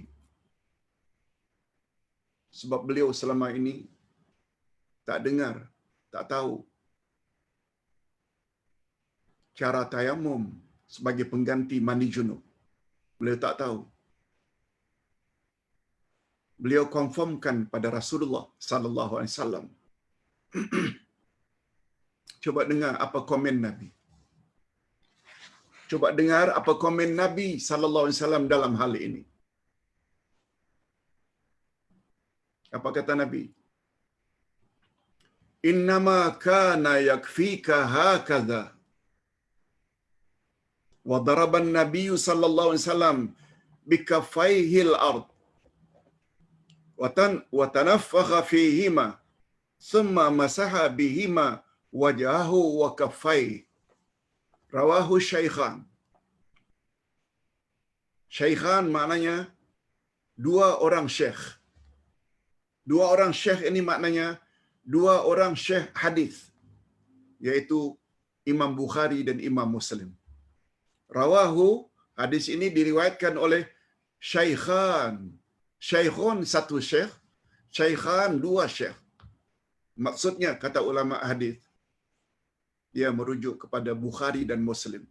Sebab beliau selama ini tak dengar, tak tahu cara tayamum sebagai pengganti mandi junub. Beliau tak tahu. Beliau konfirmkan pada Rasulullah sallallahu alaihi wasallam. Coba dengar apa komen Nabi. Coba dengar apa komen Nabi sallallahu alaihi wasallam dalam hal ini. Apa kata Nabi? Innama kana yakfika hakadha. Wa daraba an-nabiy sallallahu alaihi wasallam bikaffaihi al-ard. Wa tanaffakha fihima thumma masaha bihima wajhahu wa kaffaihi. Rawahu Syaikhan. Syaikhan maknanya dua orang syekh. Dua orang syekh ini maknanya dua orang syekh hadis, yaitu Imam Bukhari dan Imam Muslim. Rawahu, hadis ini diriwayatkan oleh Syaikhan. Syaikhun satu syekh, Syaikhan dua syekh. Maksudnya kata ulama hadis, dia merujuk kepada Bukhari dan Muslim,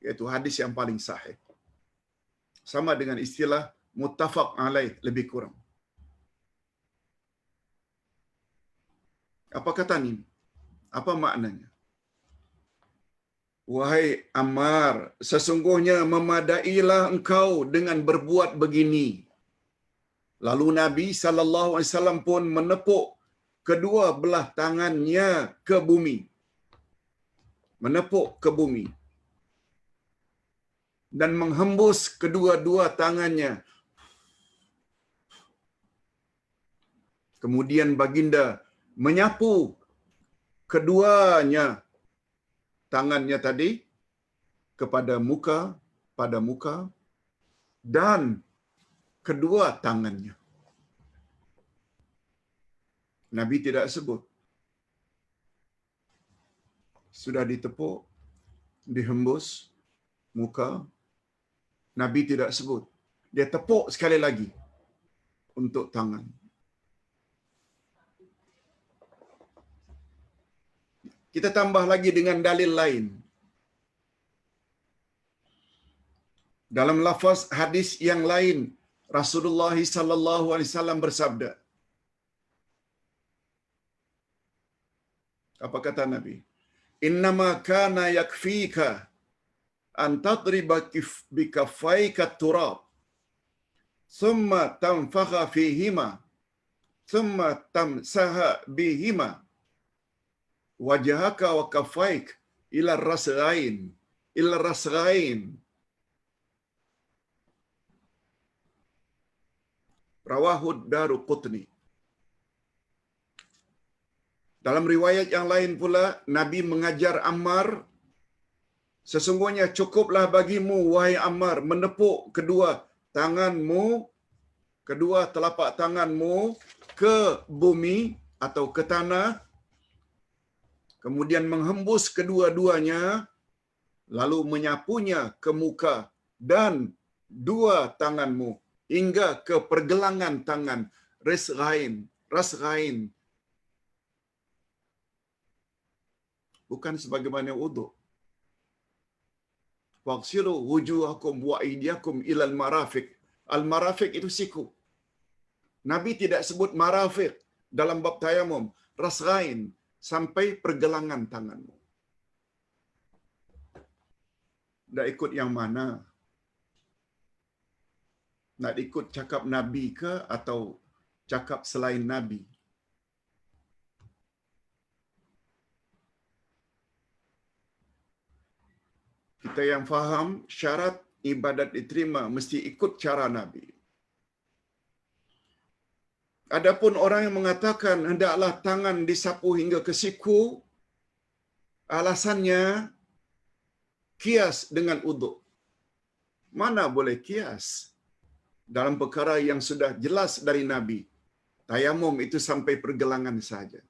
yaitu hadis yang paling sahih. Sama dengan istilah muttafaq alaih lebih kurang. Apa kata ni? Apa maknanya? Wahai Ammar, sesungguhnya memadailah engkau dengan berbuat begini. Lalu Nabi sallallahu alaihi wasallam pun menepuk kedua belah tangannya ke bumi. Menepuk ke bumi. Dan menghembus kedua-dua tangannya. Kemudian baginda menyapu keduanya tangannya tadi kepada muka, pada muka, dan kedua tangannya. Nabi tidak sebut. Sudah ditepuk, dihembus muka, Nabi tidak sebut. Dia tepuk sekali lagi. untuk tangan. Kita tambah lagi dengan dalil lain. Dalam lafaz hadis yang lain, Rasulullah sallallahu alaihi wasallam bersabda. Apa kata Nabi? Innama kana yakfika an tadriba bikaffaika turab, thumma tanfakha fihima, thumma tamsaha bihima wajhaka wa kaffaik ila rasghain. Rawahu Daruqutni. Dalam riwayat yang lain pula, Nabi mengajar Ammar, sesungguhnya cukuplah bagimu, wahai Ammar, menepuk kedua telapak tanganmu ke bumi atau ke tanah, kemudian menghembus kedua-duanya, lalu menyapunya ke muka dan dua tanganmu hingga ke pergelangan tangan, rasghain. Bukan sebagaimana wuduk. Waghsilu wujuhakum wa aydiyakum ilal marafiq. Al-marafiq itu siku. Nabi tidak sebut marafiq dalam bab tayamum. Rasghain, sampai pergelangan tanganmu. Nak ikut yang mana? Nak ikut cakap Nabi ke atau cakap selain Nabi? Kita yang faham syarat ibadat diterima mesti ikut cara Nabi. Adapun orang yang mengatakan hendaklah tangan disapu hingga ke siku, alasannya kias dengan uduk. Mana boleh kias dalam perkara yang sudah jelas dari Nabi? Tayamum itu sampai pergelangan saja.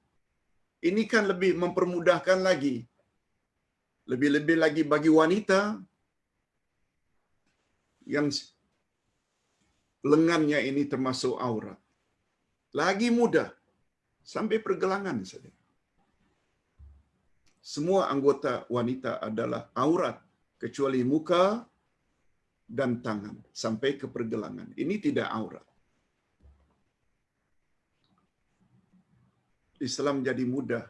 Ini kan lebih mempermudahkan lagi. Lebih-lebih lagi bagi wanita yang lengannya ini termasuk aurat. Lagi mudah, sampai pergelangan saja. Semua anggota wanita adalah aurat, kecuali muka dan tangan, sampai ke pergelangan. Ini tidak aurat. Islam jadi mudah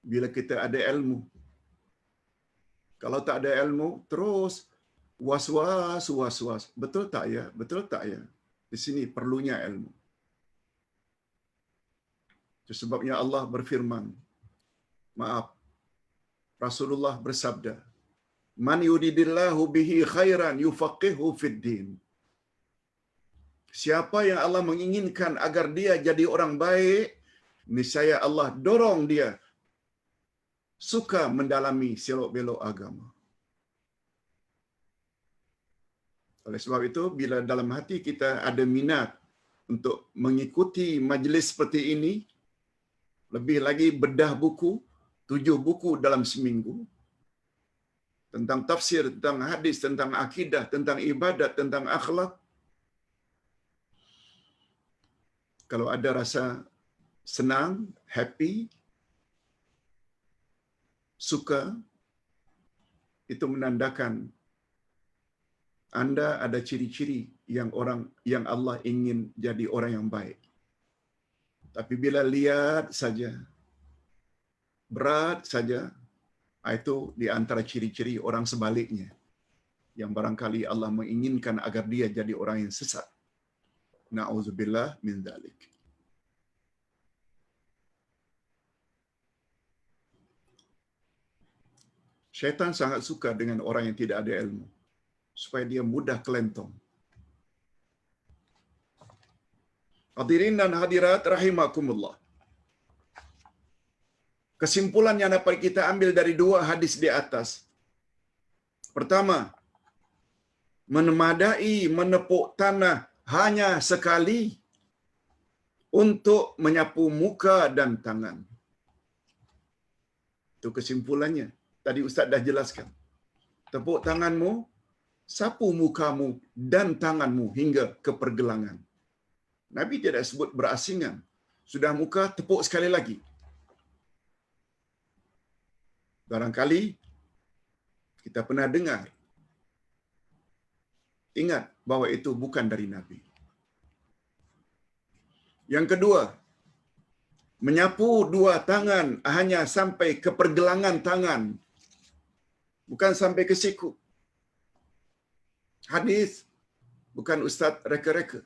bila kita ada ilmu. Kalau tak ada ilmu, terus was-was. Betul tak ya? Betul tak ya? Di sini perlunya ilmu. Itu sebabnya Allah berfirman, Rasulullah bersabda, Man yuridillahu bihi khairan yufaqihu fid din. Siapa yang Allah menginginkan agar dia jadi orang baik, niscaya Allah dorong dia suka mendalami selok-belok agama. Oleh sebab itu, bila dalam hati kita ada minat untuk mengikuti majlis seperti ini, lebih lagi bedah buku, 7 buku dalam seminggu, tentang tafsir, tentang hadis, tentang akidah, tentang ibadat, tentang akhlak. Kalau ada rasa senang, happy, suka, itu menandakan Anda ada ciri-ciri yang Allah ingin jadi orang yang baik. Tapi bila lihat saja, berat saja, itu di antara ciri-ciri orang sebaliknya, yang barangkali Allah menginginkan agar dia jadi orang yang sesat. Na'udzubillah min dzalik. Syaitan sangat suka dengan orang yang tidak ada ilmu, supaya dia mudah kelentong. Hadirin dan hadirat rahimakumullah. Kesimpulan yang dapat kita ambil dari 2 hadis di atas. Pertama, memadai menepuk tanah hanya sekali untuk menyapu muka dan tangan. Itu kesimpulannya. Tadi Ustaz dah jelaskan. Tepuk tanganmu sapu mukamu dan tanganmu hingga ke pergelangan. Nabi tidak sebut berasingan. Sudah muka, tepuk sekali lagi. Barangkali kita pernah dengar. Ingat bahawa itu bukan dari Nabi. Yang kedua, menyapu dua tangan hanya sampai ke pergelangan tangan, bukan sampai ke siku. Hadis, bukan ustaz reka-reka.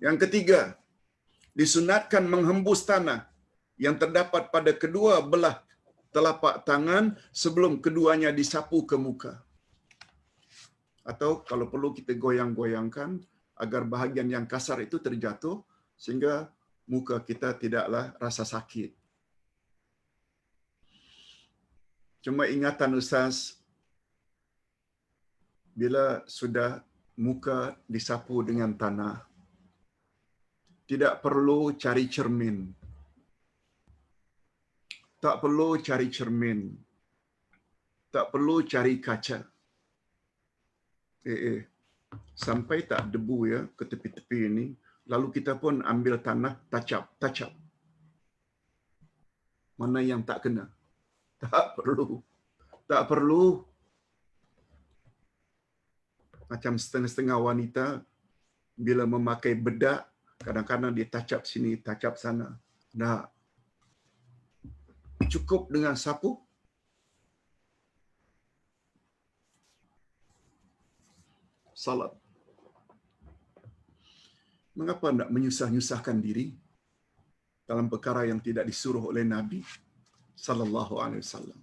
Yang ketiga, disunatkan menghembus tanah yang terdapat pada kedua belah telapak tangan sebelum keduanya disapu ke muka. Atau kalau perlu kita goyang-goyangkan agar bahagian yang kasar itu terjatuh sehingga muka kita tidaklah rasa sakit. Cuma ingatan Ustaz, bila sudah muka disapu dengan tanah, tidak perlu cari cermin. Tak perlu cari cermin. Tak perlu cari kaca. Sampai tak debu ya ke tepi-tepi ini. Lalu kita pun ambil tanah, tacap. Mana yang tak kena? Tak perlu. Tak perlu. Macam setengah-setengah wanita, bila memakai bedak, kadang-kadang dia tacap sini, tacap sana. Tak. Cukup dengan sapu. Salat. Mengapa nak menyusah-nyusahkan diri dalam perkara yang tidak disuruh oleh Nabi sallallahu alaihi wasallam?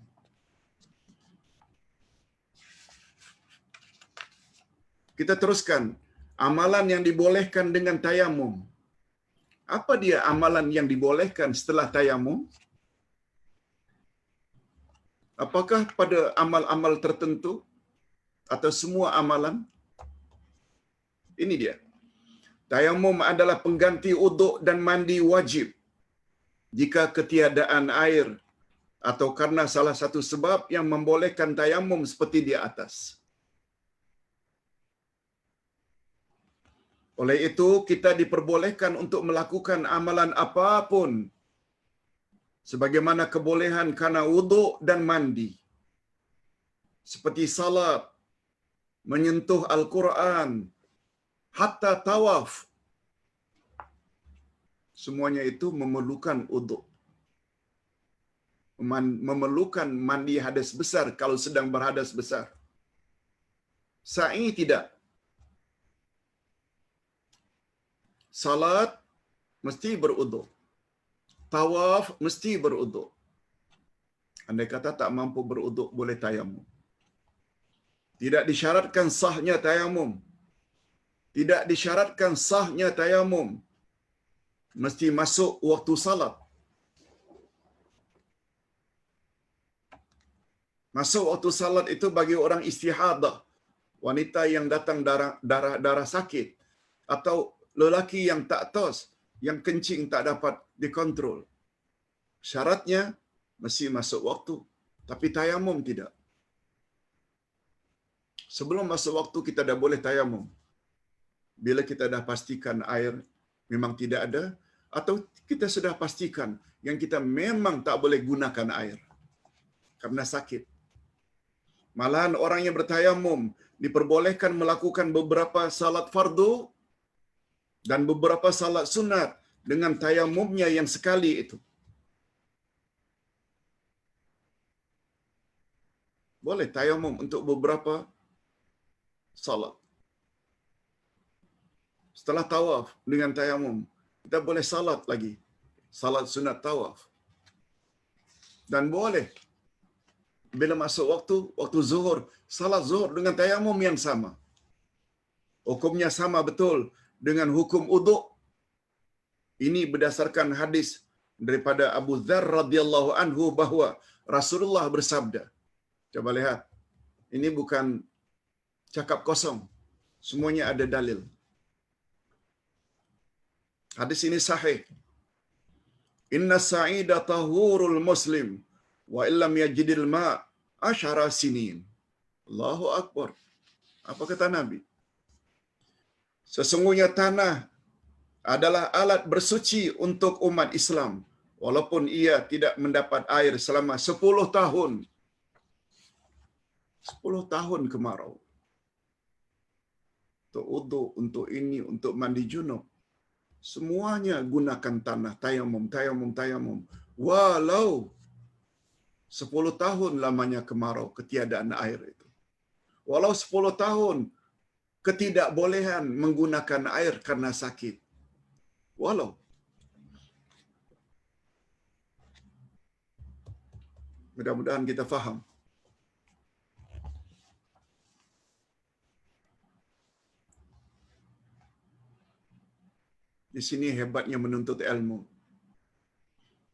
Kita teruskan amalan yang dibolehkan dengan tayamum. Apa dia amalan yang dibolehkan setelah tayamum? Apakah pada amal-amal tertentu atau semua amalan? Ini dia. Tayamum adalah pengganti uduk dan mandi wajib jika ketiadaan air atau karena salah satu sebab yang membolehkan tayamum seperti di atas. Oleh itu, kita diperbolehkan untuk melakukan amalan apapun sebagaimana kebolehan karena wuduk dan mandi. Seperti salat, menyentuh Al-Quran, hatta tawaf. Semuanya itu memerlukan wuduk. Memerlukan mandi hadas besar kalau sedang berhadas besar. Sa'i tidak. Salat mesti berwuduk. Tawaf mesti berwuduk. Andai kata tak mampu berwuduk, boleh tayamum. Tidak disyaratkan sahnya tayamum. Tidak disyaratkan sahnya tayamum. Mesti masuk waktu salat. Masuk waktu salat itu bagi orang istihadah, wanita yang datang darah sakit, atau lelaki yang tak tos, yang kencing tak dapat dikontrol. Syaratnya mesti masuk waktu, tapi tayamum tidak. Sebelum masuk waktu kita dah boleh tayamum. Bila kita dah pastikan air memang tidak ada, atau kita sudah pastikan yang kita memang tak boleh gunakan air karena sakit. Malahan orang yang bertayamum diperbolehkan melakukan beberapa salat fardu dan beberapa salat sunat dengan tayamumnya yang sekali itu. Boleh tayamum untuk beberapa salat. Setelah tawaf dengan tayamum, kita boleh salat lagi. Salat sunat tawaf. Dan boleh bila masuk waktu zuhur, salat zuhur dengan tayamum yang sama. Hukumnya sama betul dengan hukum uduk. Ini berdasarkan hadis daripada Abu Dzar radhiyallahu anhu bahwa Rasulullah bersabda. Coba lihat. Ini bukan cakap kosong. Semuanya ada dalil. Hadis ini sahih. Inna sa'ida tahurul muslim wa illam yajidil ma' 10 sinin. Allahu Akbar. Apa kata Nabi? Sesungguhnya tanah adalah alat bersuci untuk umat Islam. Walaupun ia tidak mendapat air selama 10 tahun. 10 tahun kemarau. Untuk uduk, untuk ini, untuk mandi junub. Semuanya gunakan tanah, tayamum, tayamum, tayamum. Walau 10 tahun lamanya kemarau, ketiadaan air itu. Walau 10 tahun ketidakbolehan menggunakan air karena sakit. Walau. Mudah-mudahan kita faham. Di sini hebatnya menuntut ilmu.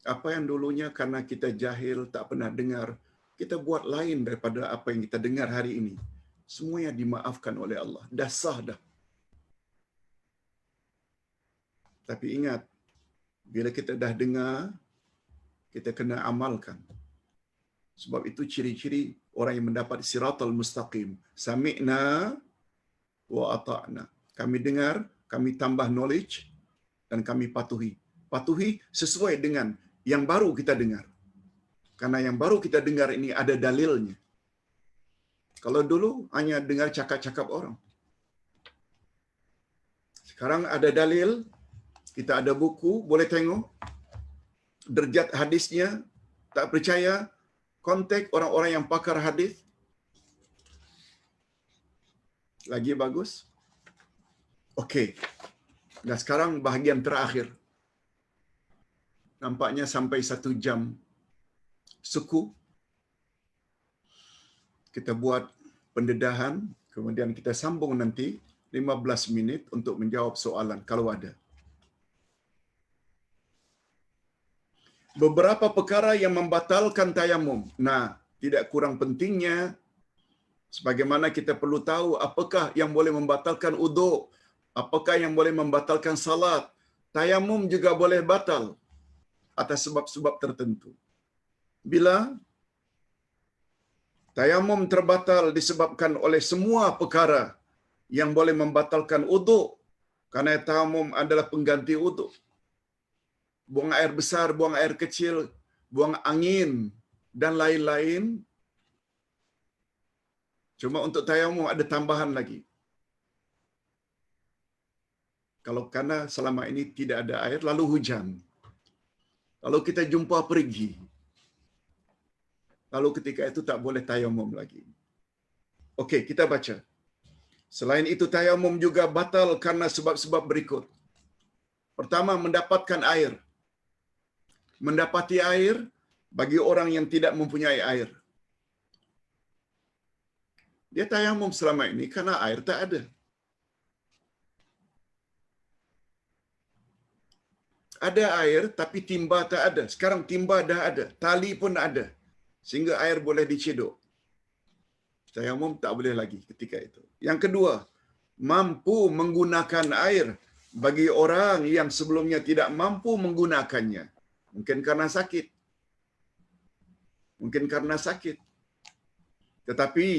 Apa yang dulunya karena kita jahil, tak pernah dengar, kita buat lain daripada apa yang kita dengar hari ini. Semuanya dimaafkan oleh Allah. Dah sah dah. Tapi ingat, bila kita dah dengar, kita kena amalkan. Sebab itu ciri-ciri orang yang mendapat siratal mustaqim. Sami'na wa ata'na. Kami dengar, kami tambah knowledge, dan kami patuhi. Patuhi sesuai dengan yang baru kita dengar. Karena yang baru kita dengar ini ada dalilnya. Kalau dulu hanya dengar cakap-cakap orang. Sekarang ada dalil, kita ada buku, boleh tengok. Derjat hadisnya, tak percaya, kontak orang-orang yang pakar hadis. Lagi bagus. Okey. Dan sekarang bahagian terakhir. Nampaknya sampai 1 jam suku. Kita buat pendedahan, kemudian kita sambung nanti 15 minit untuk menjawab soalan kalau ada. Beberapa perkara yang membatalkan tayamum. Nah, tidak kurang pentingnya sebagaimana kita perlu tahu apakah yang boleh membatalkan uduk, apakah yang boleh membatalkan salat. Tayamum juga boleh batal atas sebab-sebab tertentu. Bila tayamum terbatal disebabkan oleh semua perkara yang boleh membatalkan uduk, karena tayamum adalah pengganti uduk. Buang air besar, buang air kecil, buang angin, dan lain-lain. Cuma untuk tayamum ada tambahan lagi. Kalau karena selama ini tidak ada air, lalu hujan. Lalu kita jumpa pergi. Lalu ketika itu tak boleh tayamum lagi. Okey, kita baca. Selain itu tayamum juga batal karena sebab-sebab berikut. Pertama, mendapatkan air. Mendapati air bagi orang yang tidak mempunyai air. Dia tayamum selama ini karena air tak ada. Ada air tapi timba tak ada. Sekarang timba dah ada, tali pun ada. Sehingga air boleh dicedok. Tayamum tak boleh lagi ketika itu. Yang kedua, mampu menggunakan air bagi orang yang sebelumnya tidak mampu menggunakannya. Mungkin karena sakit. Mungkin karena sakit. Tetapi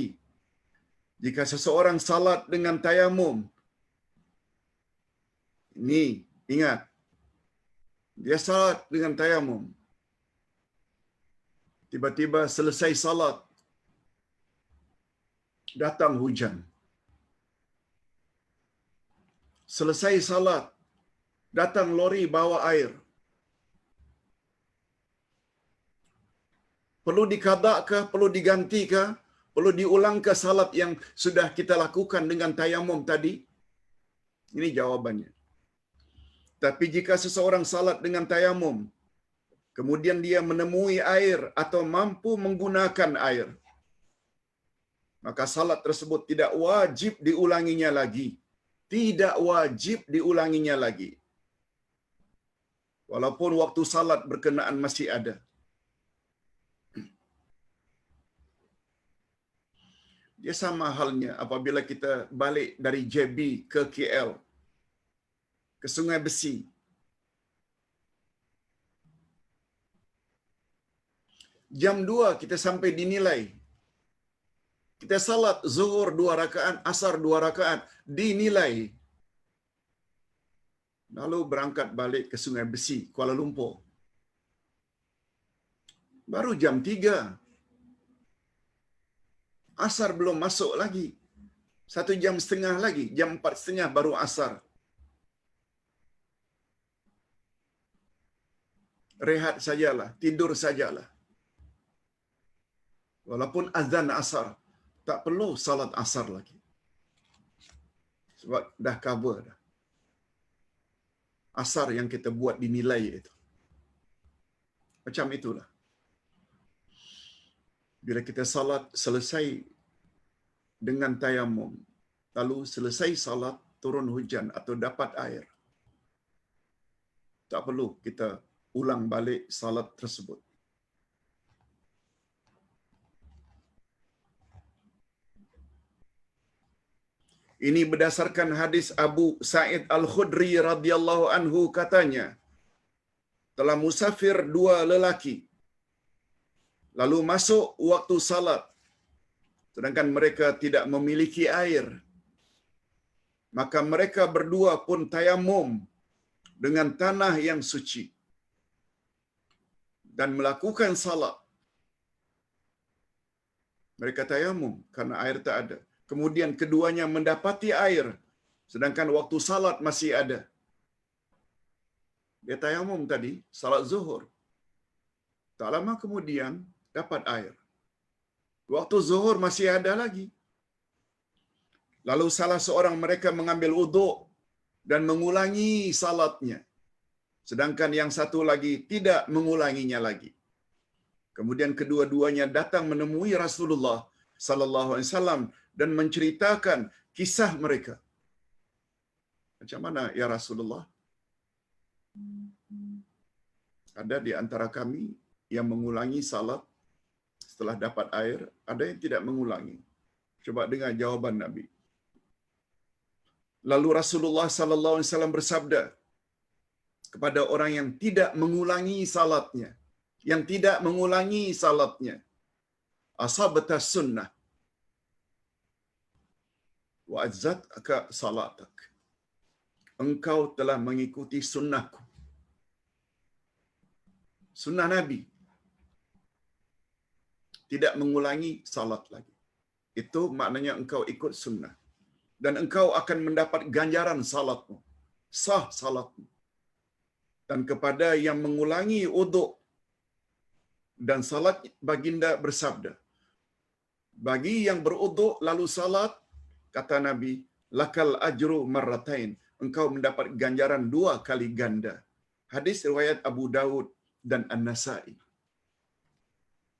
jika seseorang salat dengan tayamum, ini ingat, dia salat dengan tayamum. Tiba-tiba selesai salat, datang hujan. Selesai salat, datang lori bawa air. Perlu dikadakah, perlu digantikah, perlu diulangkah salat yang sudah kita lakukan dengan tayamum tadi? Ini jawabannya. Tapi jika seseorang salat dengan tayamum, kemudian dia menemui air atau mampu menggunakan air, maka salat tersebut tidak wajib diulanginya lagi. Tidak wajib diulanginya lagi. Walaupun waktu salat berkenaan masih ada. Dia sama halnya apabila kita balik dari JB ke KL, ke Sungai Besi. Jam 2 kita sampai dinilai. Kita salat zuhur 2 rakaat, asar 2 rakaat, dinilai. Lalu berangkat balik ke Sungai Besi, Kuala Lumpur. Baru jam 3. Asar belum masuk lagi. 1.5 jam lagi, jam 4.30 baru asar. Rehat sajalah, tidur sajalah. Walaupun azan asar, tak perlu salat asar lagi. Sebab dah cover dah. Asar yang kita buat dinilai itu. Macam itulah. Bila kita salat selesai dengan tayamum, lalu selesai salat turun hujan atau dapat air, tak perlu kita ulang balik salat tersebut. Ini berdasarkan hadis Abu Sa'id Al-Khudri radhiyallahu anhu, katanya, telah musafir 2 lelaki, lalu masuk waktu salat, sedangkan mereka tidak memiliki air. Maka mereka berdua pun tayamum dengan tanah yang suci dan melakukan salat. Mereka tayamum karena air tak ada. Kemudian keduanya mendapati air, sedangkan waktu salat masih ada. Dia tayamum tadi, salat zuhur. Tak lama kemudian dapat air. Waktu zuhur masih ada lagi. Lalu salah seorang mereka mengambil wuduk dan mengulangi salatnya, sedangkan yang satu lagi tidak mengulanginya lagi. Kemudian kedua-duanya datang menemui Rasulullah sallallahu alaihi wasallam dan menceritakan kisah mereka. Macam mana ya Rasulullah? Ada di antara kami yang mengulangi salat setelah dapat air, ada yang tidak mengulangi. Coba dengar jawaban Nabi. Lalu Rasulullah sallallahu alaihi wasallam bersabda kepada orang yang tidak mengulangi salatnya, asabta sunnah wa azzaka salatak. Engkau telah mengikuti sunnahku. Sunnah Nabi. Tidak mengulangi salat lagi. Itu maknanya engkau ikut sunnah. Dan engkau akan mendapat ganjaran salatmu. Sah salatmu. Dan kepada yang mengulangi wuduk dan salat, baginda bersabda, bagi yang berwuduk lalu salat, kata Nabi, lakal ajru marratain. Engkau mendapat ganjaran 2 kali ganda. Hadis riwayat Abu Daud dan An-Nasa'i.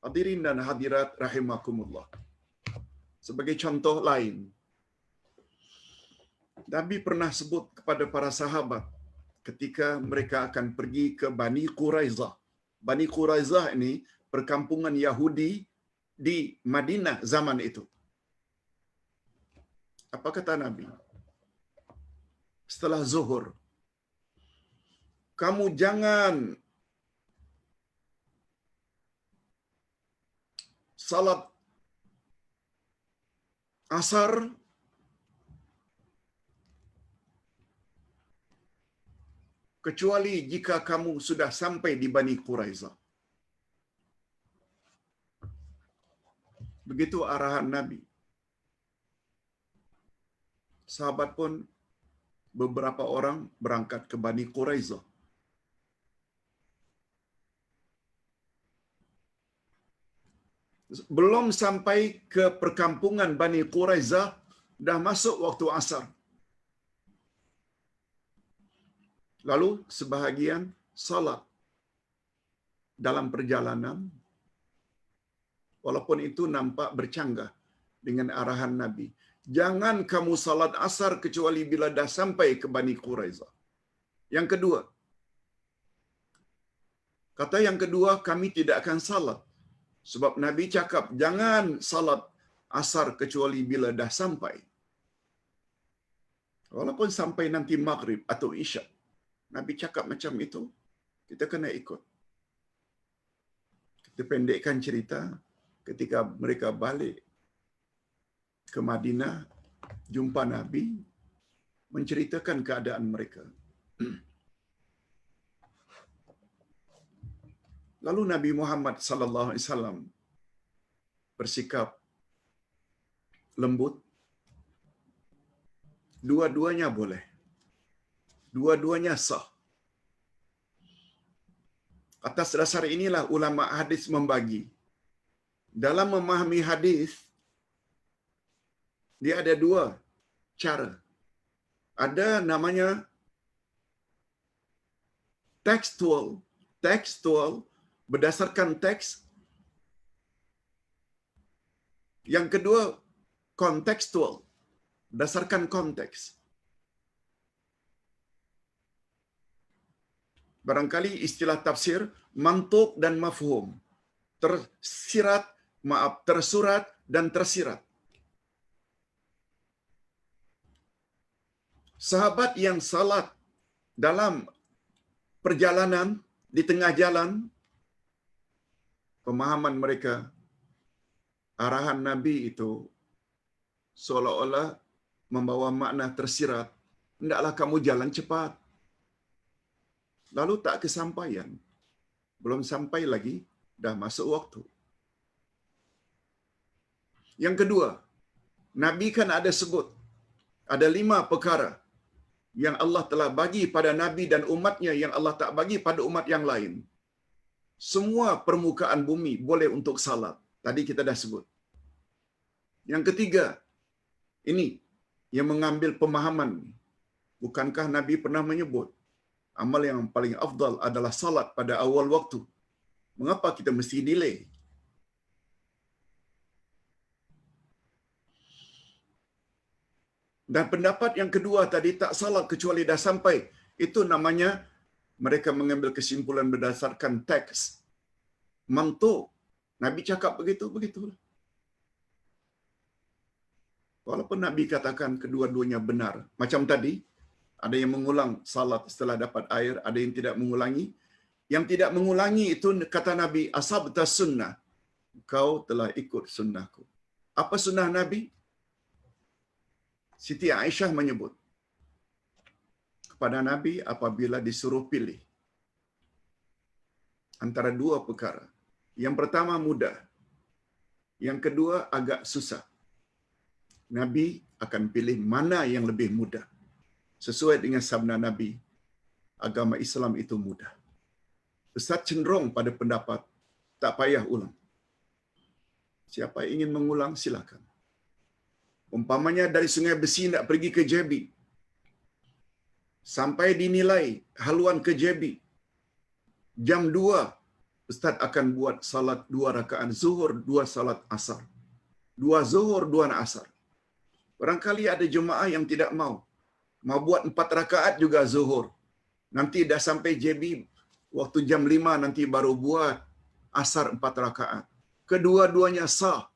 Hadirin dan hadirat rahimakumullah. Sebagai contoh lain, Nabi pernah sebut kepada para sahabat ketika mereka akan pergi ke Bani Quraizah. Bani Quraizah ini perkampungan Yahudi di Madinah zaman itu. Apa kata Nabi? Setelah zuhur, kamu jangan salat asar kecuali jika kamu sudah sampai di Bani Quraizah. Begitu arahan Nabi. Sahabat pun beberapa orang berangkat ke Bani Quraizah. Belum sampai ke perkampungan Bani Quraizah, dah masuk waktu asar. Lalu sebahagian salat dalam perjalanan, walaupun itu nampak bercanggah dengan arahan Nabi. Jangan kamu salat asar kecuali bila dah sampai ke Bani Quraizah. Yang kedua, kata yang kedua, kami tidak akan salat. Sebab Nabi cakap, jangan salat asar kecuali bila dah sampai. Walaupun sampai nanti maghrib atau isyak, Nabi cakap macam itu, kita kena ikut. Kita pendekkan cerita, ketika mereka balik ke Madinah, jumpa Nabi, menceritakan keadaan mereka. Lalu Nabi Muhammad sallallahu alaihi wasallam bersikap lembut. Dua-duanya boleh. Dua-duanya sah. Atas dasar inilah ulama hadis membagi. Dalam memahami hadis, dia ada dua cara. Ada namanya tekstual berdasarkan teks. Yang kedua kontekstual berdasarkan konteks. Barangkali istilah tafsir mantuk dan mafhum. Tersurat dan tersirat. Sahabat yang salat dalam perjalanan di tengah jalan, pemahaman mereka, arahan Nabi itu seolah-olah membawa makna tersirat. Hendaklah kamu jalan cepat. Lalu tak kesampaian. Belum sampai lagi, dah masuk waktu. Yang kedua, Nabi kan ada sebut, ada 5 perkara yang Allah telah bagi pada Nabi dan umatnya yang Allah tak bagi pada umat yang lain. Semua permukaan bumi boleh untuk salat. Tadi kita dah sebut. Yang ketiga, ini yang mengambil pemahaman. Bukankah Nabi pernah menyebut, amal yang paling afdal adalah salat pada awal waktu. Mengapa kita mesti delay? Dan pendapat yang kedua tadi, tak salat kecuali dah sampai. Itu namanya mereka mengambil kesimpulan berdasarkan teks. Mantuk. Nabi cakap begitu, begitulah. Walaupun Nabi katakan kedua-duanya benar. Macam tadi, ada yang mengulang salat setelah dapat air, ada yang tidak mengulangi. Yang tidak mengulangi itu kata Nabi, asabta sunnah. Kau telah ikut sunnahku. Apa sunnah Nabi? Siti Aisyah menyebut kepada Nabi apabila disuruh pilih antara dua perkara. Yang pertama mudah. Yang kedua agak susah. Nabi akan pilih mana yang lebih mudah. Sesuai dengan sabda Nabi, agama Islam itu mudah. Ustaz cenderung pada pendapat tak payah ulang. Siapa yang ingin mengulang, silakan. Umpamanya dari Sungai Besi nak pergi ke JB, sampai dinilai haluan ke JB, jam 2, Ustaz akan buat salat 2 rakaat zuhur, 2 salat asar. 2 zuhur, 2 asar. Barangkali ada jemaah yang tidak mau buat 4 rakaat juga zuhur. Nanti dah sampai JB, waktu jam 5 nanti baru buat asar 4 rakaat. Kedua-duanya sah.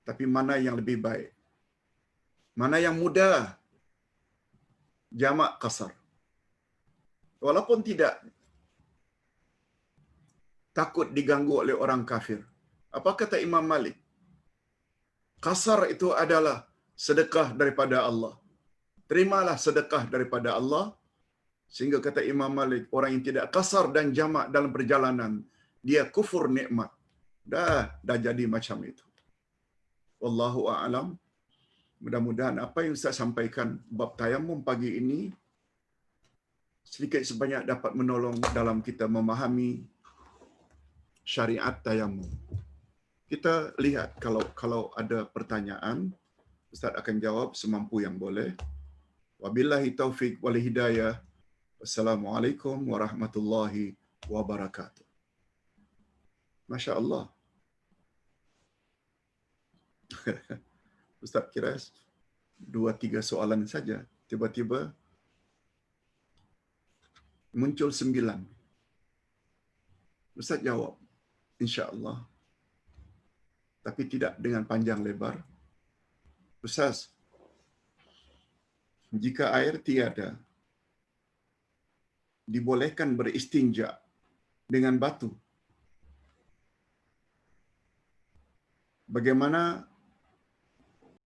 Tapi mana yang lebih baik? Mana yang mudah? Jamak qasar. Walaupun tidak takut diganggu oleh orang kafir. Apa kata Imam Malik? Qasar itu adalah sedekah daripada Allah. Terimalah sedekah daripada Allah. Sehingga kata Imam Malik, orang yang tidak qasar dan jamak dalam perjalanan, dia kufur nikmat. Dah jadi macam itu. Wallahu a'lam. Mudah-mudahan apa yang saya sampaikan bab tayamum pagi ini sedikit sebanyak dapat menolong dalam kita memahami syariat tayamum. Kita lihat kalau ada pertanyaan, Ustaz akan jawab semampu yang boleh. Wabillahi taufik wal hidayah. Wassalamualaikum warahmatullahi wabarakatuh. Masya Allah. Ustaz kira 2-3 soalan saja. Tiba-tiba muncul 9. Ustaz jawab, insya-Allah. Tapi tidak dengan panjang lebar. Ustaz, jika air tiada, dibolehkan beristinja dengan batu. bagaimana